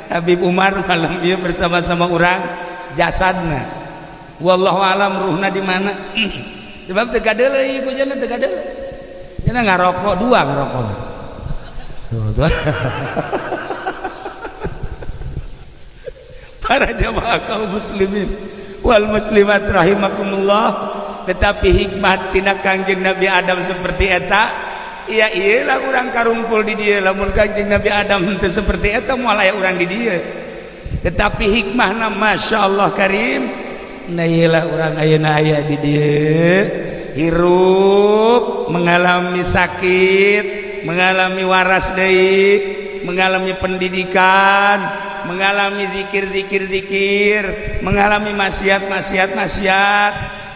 Habib Umar malam ieu bersama-sama urang jasadna. Wallahu alam ruhna di mana. Sebab teu kadeuleuh ieu ku cenah teu kadeuleuh. Cenah ngarokok dua ngarokok. Tuh. Para jamaah kaum muslimin wal muslimat rahimakumullah, tetapi hikmah tina Kanjeng Nabi Adam seperti eta, ya iyalah urang karumpul di dieu. Lamun Kanjeng Nabi Adam teu seperti eta moal aya urang di dieu. Tetapi hikmahna masyaallah karim, nah iyalah urang ayeuna aya di dieu, hirup mengalami sakit, mengalami waras deui, mengalami pendidikan, mengalami zikir, mengalami maksiat,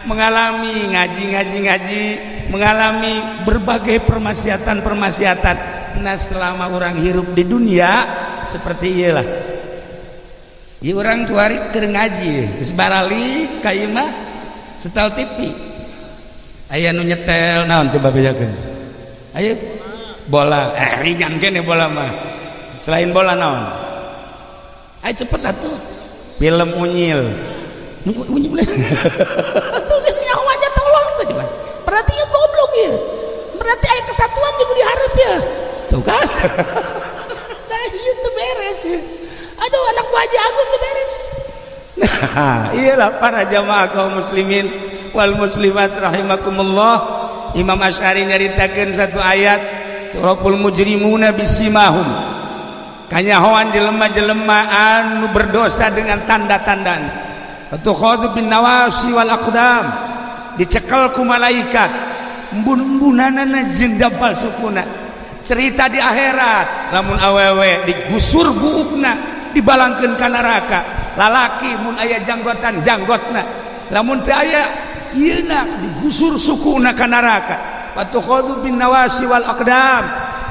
mengalami ngaji, mengalami berbagai permaksiatan. Nah selama orang hirup di dunia seperti iyalah. Ieu urang tuari keur ngaji, geus barali ka ieu mah setel TV. Aya nu nyetel naon coba bedakeun. Ayo bola, ringan kene bola mah. Selain bola naon? Ayo cepet atuh. Film unyil. Unyil. Atuh nyawanya tolong tuh coba. Berarti ya goblok ya. Berarti aya kesatuan di dihareup ya. Tuh kan? Nah ieu teu beres ya. Aduh anak Bu Haji Agus teu beres. Iyalah para jamaah kaum muslimin wal muslimat rahimakumullah. Imam Asy'ari nyaritakeun satu ayat, turapul mujrimuna bisimahum, kanyahoan jelema-jelema anu berdosa dengan tanda-tandaan. Tukhadhu bin nawasi wal aqdam, dicekel ku malaikat, embun-embunanana jeung dampal sukuna. Cerita di akhirat, lamun awewe digusur buukna, dibalangkeun ka neraka. Lalaki mun aya janggotan janggotna, lamun teu aya ieuna digusur sukuna ka neraka. Fatukhadhu bin nawasi wal aqdam.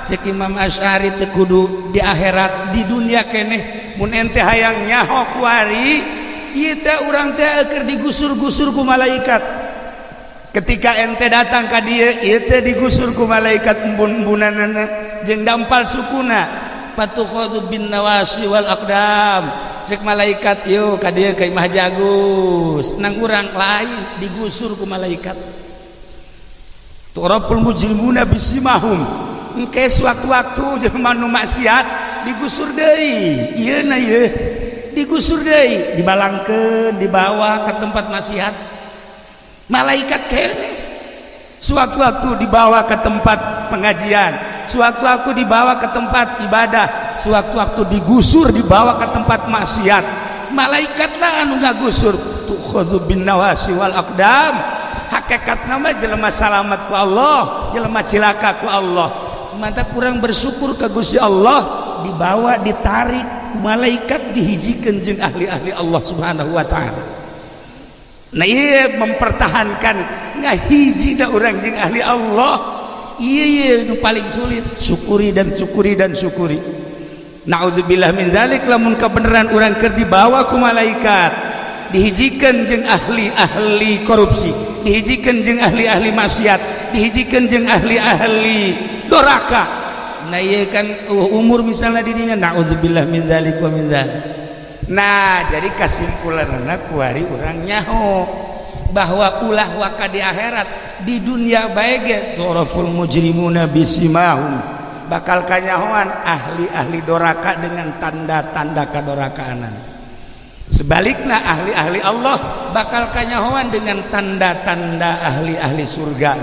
Cek Imam Asy'ari teu kudu di akhirat, di dunia keneh mun ente hayang nyaho kuari ieu teh urang teh keur digusur-gusur ku malaikat. Ketika ente datang ka dieu ieu teh digusur ku malaikat embun-embunanana jeung dampal sukuna. Fatukhadhu bin nawasi wal aqdam. Cek malaikat yo ka dieu ka Imah Jagus, nang urang lain digusur ku malaikat. Turapul mujrimuna bisimahum, engke sewaktu-waktu jelema nu maksiat digusur deui. Ieuna ieu digusur deui, dibalangkeun, dibawa ke tempat maksiat. Malaikat keneh sewaktu-waktu dibawa ke tempat pengajian, sewaktu-waktu dibawa ke tempat ibadah, sewaktu-waktu digusur dibawa ke tempat maksiat. Malaikatlah anu ngagusur. Tukhadhu bin nawasi wal aqdam. Hakikatna mah jelema salamet ku Allah, jelema cilaka ku Allah. Mantap kurang bersyukur ka Gusti Allah, dibawa ditarik ku malaikat, dihijikeun jeung ahli-ahli Allah Subhanahu wa taala. Nah ieu mempertahankan ngahijina urang jeung ahli Allah. Ieu nu paling sulit, syukuri dan syukuri dan syukuri. Naudzubillah min dzalik, lamun kebenaran urang keur dibawa ku malaikat, dihijikeun jeung ahli-ahli korupsi, dihijikeun jeung ahli-ahli maksiat, dihijikeun jeung ahli-ahli doraka. Nah ieu kan umur misalnya di dinya, naudzubillah min dzalik wa min dzalik. Nah jadi kesimpulanna kuari urang nyaho bahwa ulah waka di akhirat, di dunia bae ge turaful mujrimuna bisimahum, bakal kanyahoan ahli-ahli doraka dengan tanda-tanda kadorakanan. Sebaliknya ahli-ahli Allah bakal kanyahoan dengan tanda-tanda ahli-ahli surga.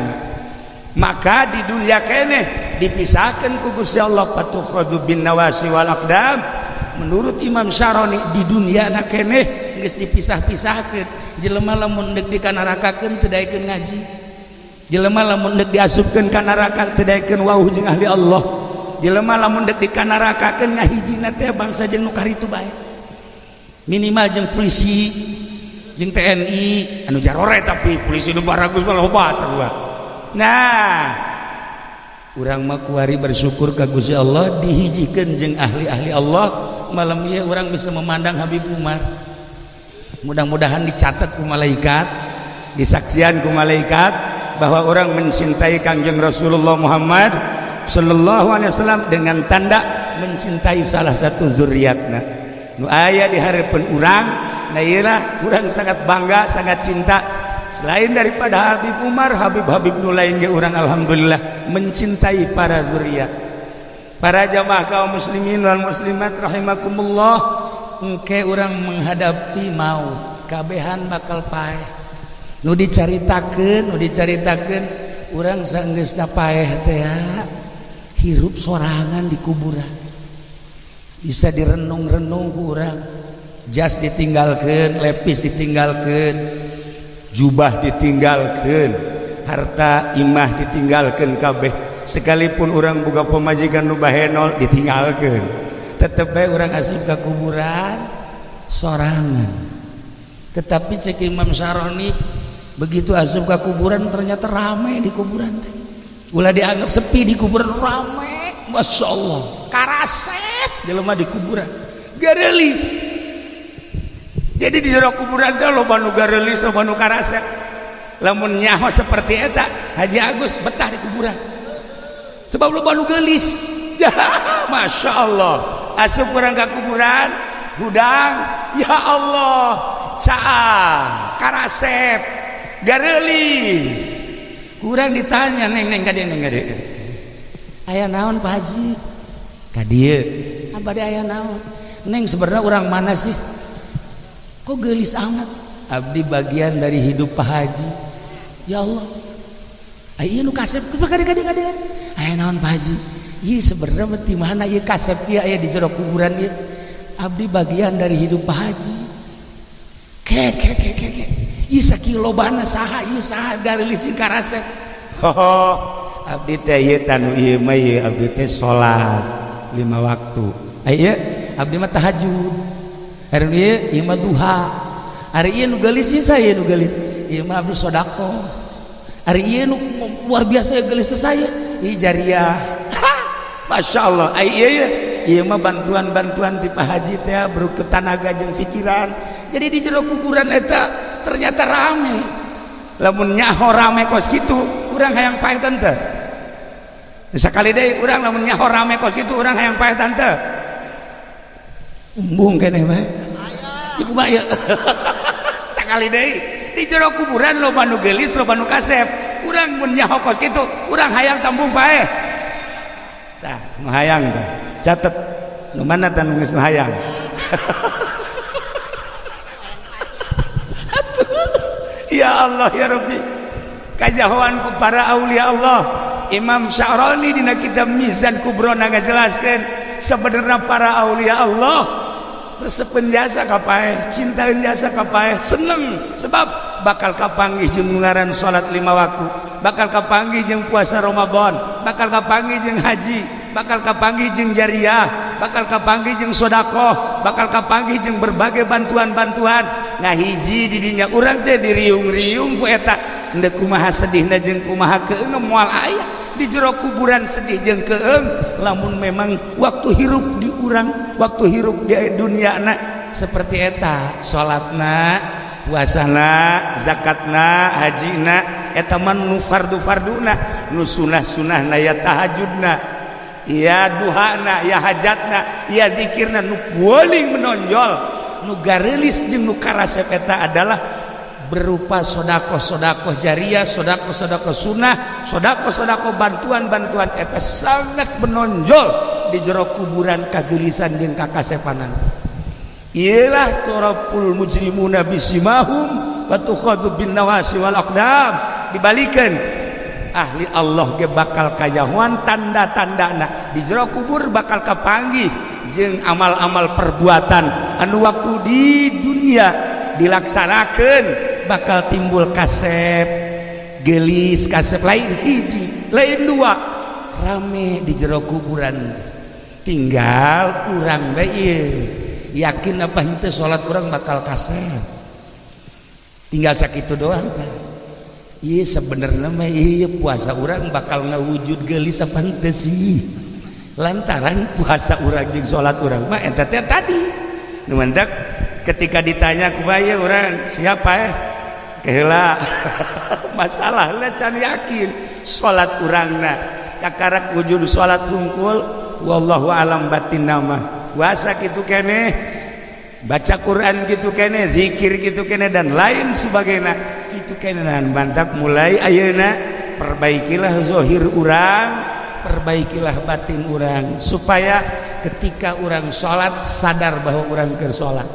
Maka di dunia keneh dipisahkan ku Gusti Allah. Fatukhadhu bin nawasi wal aqdam. Menurut Imam Syaroni di dunia na keneh geus dipisah-pisahkeun. Jelema lamun deuk di kanarakakeun teu daekeun ngaji, jelema lamun deuk diasupkeun ka neraka teu daekeun wauh jeung ahli Allah, jelema lamun deuk di kanarakakeun ngahijina teh bangsa jeung nu karitu bae, minimal jeung polisi jeung TNI anu jarore, tapi polisi nu baragus mah loba sarua. Nah urang mah kuari bersyukur ka Gusti Allah dihijikeun jeung ahli-ahli Allah. Malam ieu urang bisa memandang Habib Umar. Mudah-mudahan dicatat ku malaikat, disaksian ku malaikat bahwa orang mencintai Kangjeng Rasulullah Muhammad sallallahu alaihi wasallam dengan tanda mencintai salah satu zuriatna nu aya di hareupeun urang. Nah ieulah urang sangat bangga, sangat cinta. Selain daripada Habib Umar, Habib-habib nu lain ge urang alhamdulillah mencintai para zuriat. Para jamaah kaum muslimin wal muslimat rahimakumullah, engke urang menghadapi maut kabehan bakal paeh. Nu dicaritakeun urang saenggeusna paeh teh hirup sorangan di kuburan. Bisa direnung-renung ku urang. Jas ditinggalkeun, lepis ditinggalkeun, jubah ditinggalkeun, harta imah ditinggalkeun kabeh. Sekalipun orang boga pemajikan nu bahenol ditinggalkeun, tetep bae urang asup ka kuburan sorangan. Tetapi cek Imam Syaroni, begitu asup ka kuburan ternyata ramai di kuburan teh. Ulah dianggap sepi di kuburan, ramai, masya Allah, karasep jelema di kuburan, garelis. Jadi di jero kuburan teh loba nu garelis, loba nu karasep. Lamun nyaho seperti eta, Haji Agus betah di kuburan. Sebab loba nu geulis. Masya Allah, asup urang ka kuburan gudang, ya Allah, caah, karasep, garelis. Kurang ditanya, neng kadieu, neng kadieu. Aya naon Pak Haji? Kadieu. Abade aya naon? Neng sebenarnya urang mana sih? kok gelis amat. Abdi bagian dari hidup Pak Haji. Ya Allah, ayo nu kasep kadang-kadang ayo naon Pak Haji, iya sebenarnya di mana ieu kasep ieu aya di jero kuburan ieu. Abdi bagian dari hidup Pak Haji. Ke ieu sakilobana saha ieu saha garelis jeung karasep. Abdi teh ieu tanu ieu mah ieu abdi teh salat 5 waktu. Aya abdi mah tahajud. Hari ieu mah duha. Hari ieu nu geulis ieu saya nu geulis. Ieu mah abdi sedekah. Hari ieu nu luar biasa geulis saya. Ieu jariah. Masya Allah. Ieu mah bantuan-bantuan ti Pak Haji teh berupa tenaga jeung pikiran. Jadi di jero kuburan eta ternyata rame. Lamun nyaho rame kos kitu, urang hayang paetan teh. Sakali deui urang lamun nyaho rame kos kitu urang hayang paetan teh. Umbung keneh bae. Iku mah ya. Sakali deui di jero kuburan loba nu geulis loba nu kasep. Urang mun nyaho kos kitu, urang hayang tambung pae. Tah, nu hayang teh. Catet nu mana teh nu geus nu hayang. Ya Allah ya Rabbi, kajahoan ku para aulia Allah. Imam Sya'rani dina kitab Mizan Kubrona ngajelaskeun sebenarnya para aulia Allah resepen jasa ka pae, cintaeun jasa ka pae, seneng sebab bakal kapanggih jeung ngaran salat 5 waktu, bakal kapanggih jeung puasa Ramadan, bakal kapanggih jeung haji, bakal kapanggih jeung jariah, bakal kapanggih jeung sedekah, bakal kapanggih jeung berbagai bantuan-bantuan. Ngahiji di dinya urang teh diriung-riung ku eta endeu kumaha sedihna jeung kumaha keung moal aya di jero kuburan sedih jeung keung lamun memang waktu hirup di urang, waktu hirup di duniana seperti eta, salatna, puasana, zakatna, hajina, eta mah nu fardu-farduna, nu sunah-sunahna ya tahajudna, ya duhana, ya hajatna, ya zikirna nu paling menonjol. Nu garelis jeung nu karasep eta adalah berupa sedekah jariah, sedekah sunnah, sedekah bantuan-bantuan eta sangat menonjol di jero kuburan kagelisan jeung kakasepanan. Ialah turapul mujrimuna bisimahum wa tukhadu bin nawasi wal aqdam. Dibalikeun ahli Allah ge bakal kajahoan tanda-tandana di jero kubur bakal kapanggih jeung amal-amal perbuatan anu waktu di dunia dilaksanakeun bakal timbul kasep gelis, kasep lain hiji lain dua rame di jero kuburan. Tinggal urang bae ieu yakin apa henteu salat urang bakal kasep, tinggal sakitu doang kan. Ieu sebenarnya mah ieu puasa urang bakal ngawujud gelis apa henteu sih, lantaran puasa urang jeung salat urang mah eta teh tadi nu mendak ketika ditanya ku bae urang siapa keheula masalah lah can yakin salat urangna kakarak wujud salat hungkul wallahu alam batinna mah puasa kitu keneh, baca Quran kitu keneh, zikir kitu keneh dan lain sebagainya kitu keneh. Bantak mulai ayeuna perbaikilah zahir urang, perbaikilah batin urang supaya ketika urang salat sadar bahwa urang keur salat,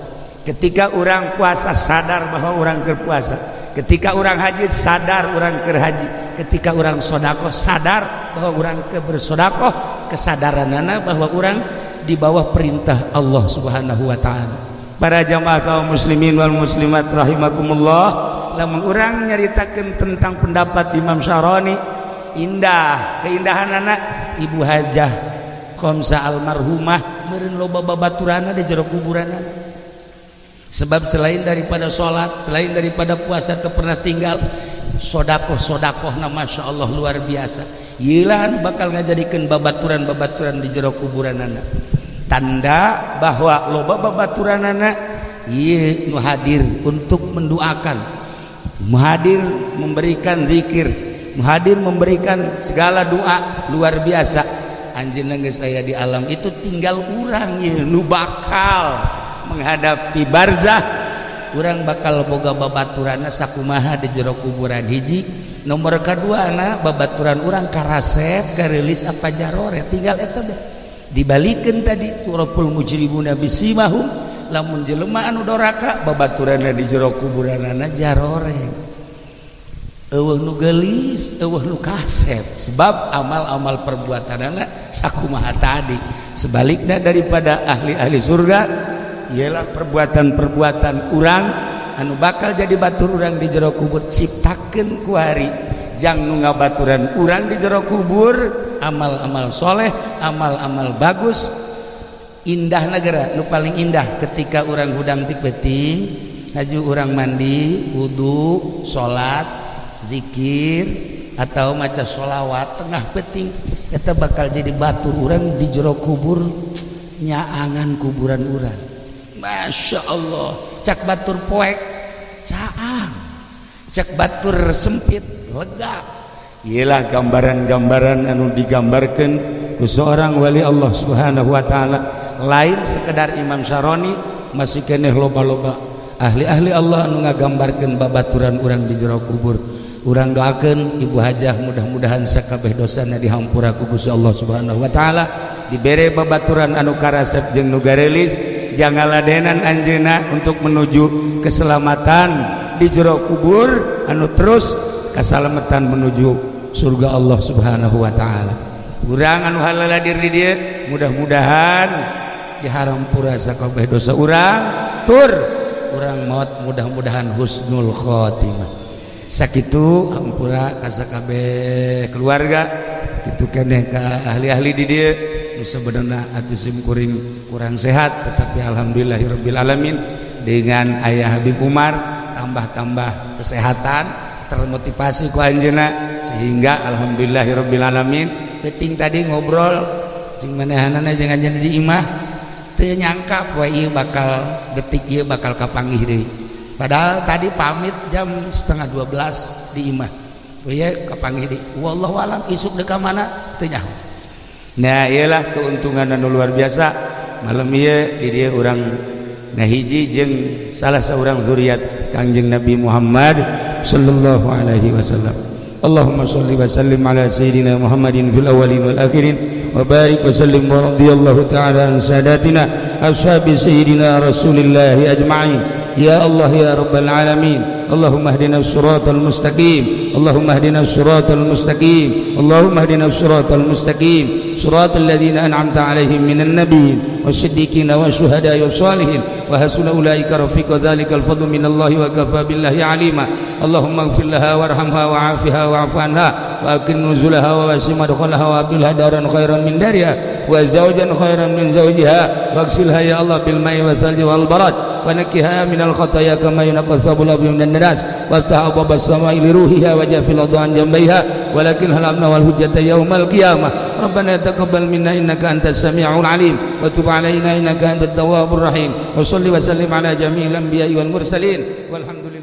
ketika urang puasa sadar bahwa urang keur puasa, ketika urang haji sadar urang keur haji, ketika urang sedekah sadar bahwa urang keur bersedekah, kesadaranana bahwa urang di bawah perintah Allah Subhanahu wa taala. Para jamaah kaum muslimin wal muslimat rahimakumullah, lamun urang nyaritakeun tentang pendapat Imam Sya'rani indah, keindahanana Ibu Hajah Khamsah almarhumah meureun loba babaturanna di jero kuburanna. Sebab selain daripada salat, selain daripada puasa teu pernah tinggal sedekah-sedekahna masyaallah luar biasa. Ieulah anu bakal ngajadikeun babaturan-babaturan di jero kuburanna. Tanda bahwa loba babaturanna ieu nu hadir untuk mendoakan, hadir memberikan zikir, hadir memberikan segala doa luar biasa. Anjeunna geus aya di alam itu tinggal urang ieu nu bakal menghadapi barzah. Urang bakal boga babaturanna sakumaha di jero kuburan. Hiji, nomor kaduana babaturan urang karasep, karelis apa jarore, tinggal eta deh dibalikeun tadi turapul mujrimuna bisimahum lamun jelema anu doraka babaturanna di jero kuburanana jaroreng eueuh nu geulis eueuh nu kasep sebab amal-amal perbuatanana sakumaha tadi. Sebaliknya daripada ahli-ahli surga ialah perbuatan-perbuatan urang anu bakal jadi batur urang di jero kubur ciptakeun ku hari jang nu ngabaturan urang di jero kubur amal-amal soleh amal-amal bagus. Indah negara nu paling indah ketika urang hudang ti peuting haju urang mandi wudu salat zikir atau maca sholawat tengah peuting eta bakal jadi batur urang di jero kubur nyaangan kuburan urang. Masya Allah, cak batur poek caang, cak batur sempit lega. Iyalah gambaran-gambaran anu digambarkan ku seorang wali Allah Subhanahu wa taala. Lain sekedar Imam Syaroni, masih keneh loba-loba ahli-ahli Allah anu ngagambarkeun babaturan urang di jero kubur. Urang doakeun Ibu Hajah mudah-mudahan sakabeh dosana dihampura ku Gusti Allah Subhanahu wa taala, dibere babaturan anu karasep jeung nu garelis, jangaladenan anjeunna untuk menuju keselamatan di jero kubur anu terus kasalamatan menuju surga Allah Subhanahu wa taala. Urang anu halaladir di dieu mudah-mudahan dihampura sakabeh dosa urang, tur urang maot mudah-mudahan husnul khotimah. Sakitu hampura ka sakabeh keluarga kitu keneh ka ahli-ahli di dieu nu sebenarnya atuh sim kuring kurang sehat tetapi alhamdulillahirabbil alamin dengan Ayah Habib Umar tambah-tambah kesehatan termotivasi ku anjeunna sehingga alhamdulillahirabbil alamin peuting tadi ngobrol cing manehanana jeung anjeunna di imah teu nyangka poe ieu bakal detik ieu bakal kapanggih deui. Padahal tadi pamit jam 11:30 di imah. We kapanggih di wallahu alam isuk deka mana teu nyaho. Nah, iyalah keuntungan anu luar biasa. Malam ieu di dieu urang ngahiji jeung salah seorang zuriat Kangjeng Nabi Muhammad sallallahu alaihi wasallam. Allahumma shalli wa sallim ala sayyidina Muhammadin fil awwalin wal akhirin wa barik wa sallim wa radhiyallahu ta'ala an sadatina ashabi sayyidina Rasulillah ajma'in. Ya Allah ya Rabbal Alamin, Allahumma hdina as-siratal mustaqim, Allahumma hdina as-siratal mustaqim, Allahumma hdina as-siratal mustaqim, siratal ladzina an'amta 'alaihim minan nabiyyin wasiddiqin wasyuhada'i wassalihin wa hasuna ulaika rafiqa dzalikal fadlu minallahi wa kafa billahi 'alima. Allahumma ighfir laha warhamha wa'afiha wa'fu anha wa aqim nuzulaha wa wasi' madkhalaha wa abilha daran khairan min dariha wa zawjan khairan min zawjiha waghsilha ya Allah bil ma'i wal thalji wal barad wa nakkiha minal khataaya kama yunqqa thawbul abyad minan nadas wa ta'ha babas samai li ruhiha wa jafil adhan jambiha walakin halamna wal hujjata yaumal qiyamah. Rabbana taqabbal minna innaka antas sami'ul alim wa tub alaina innaka antat tawwabur rahim wa shalli wa sallim ala jami'il anbiya'i wal mursalin walhamdulillah.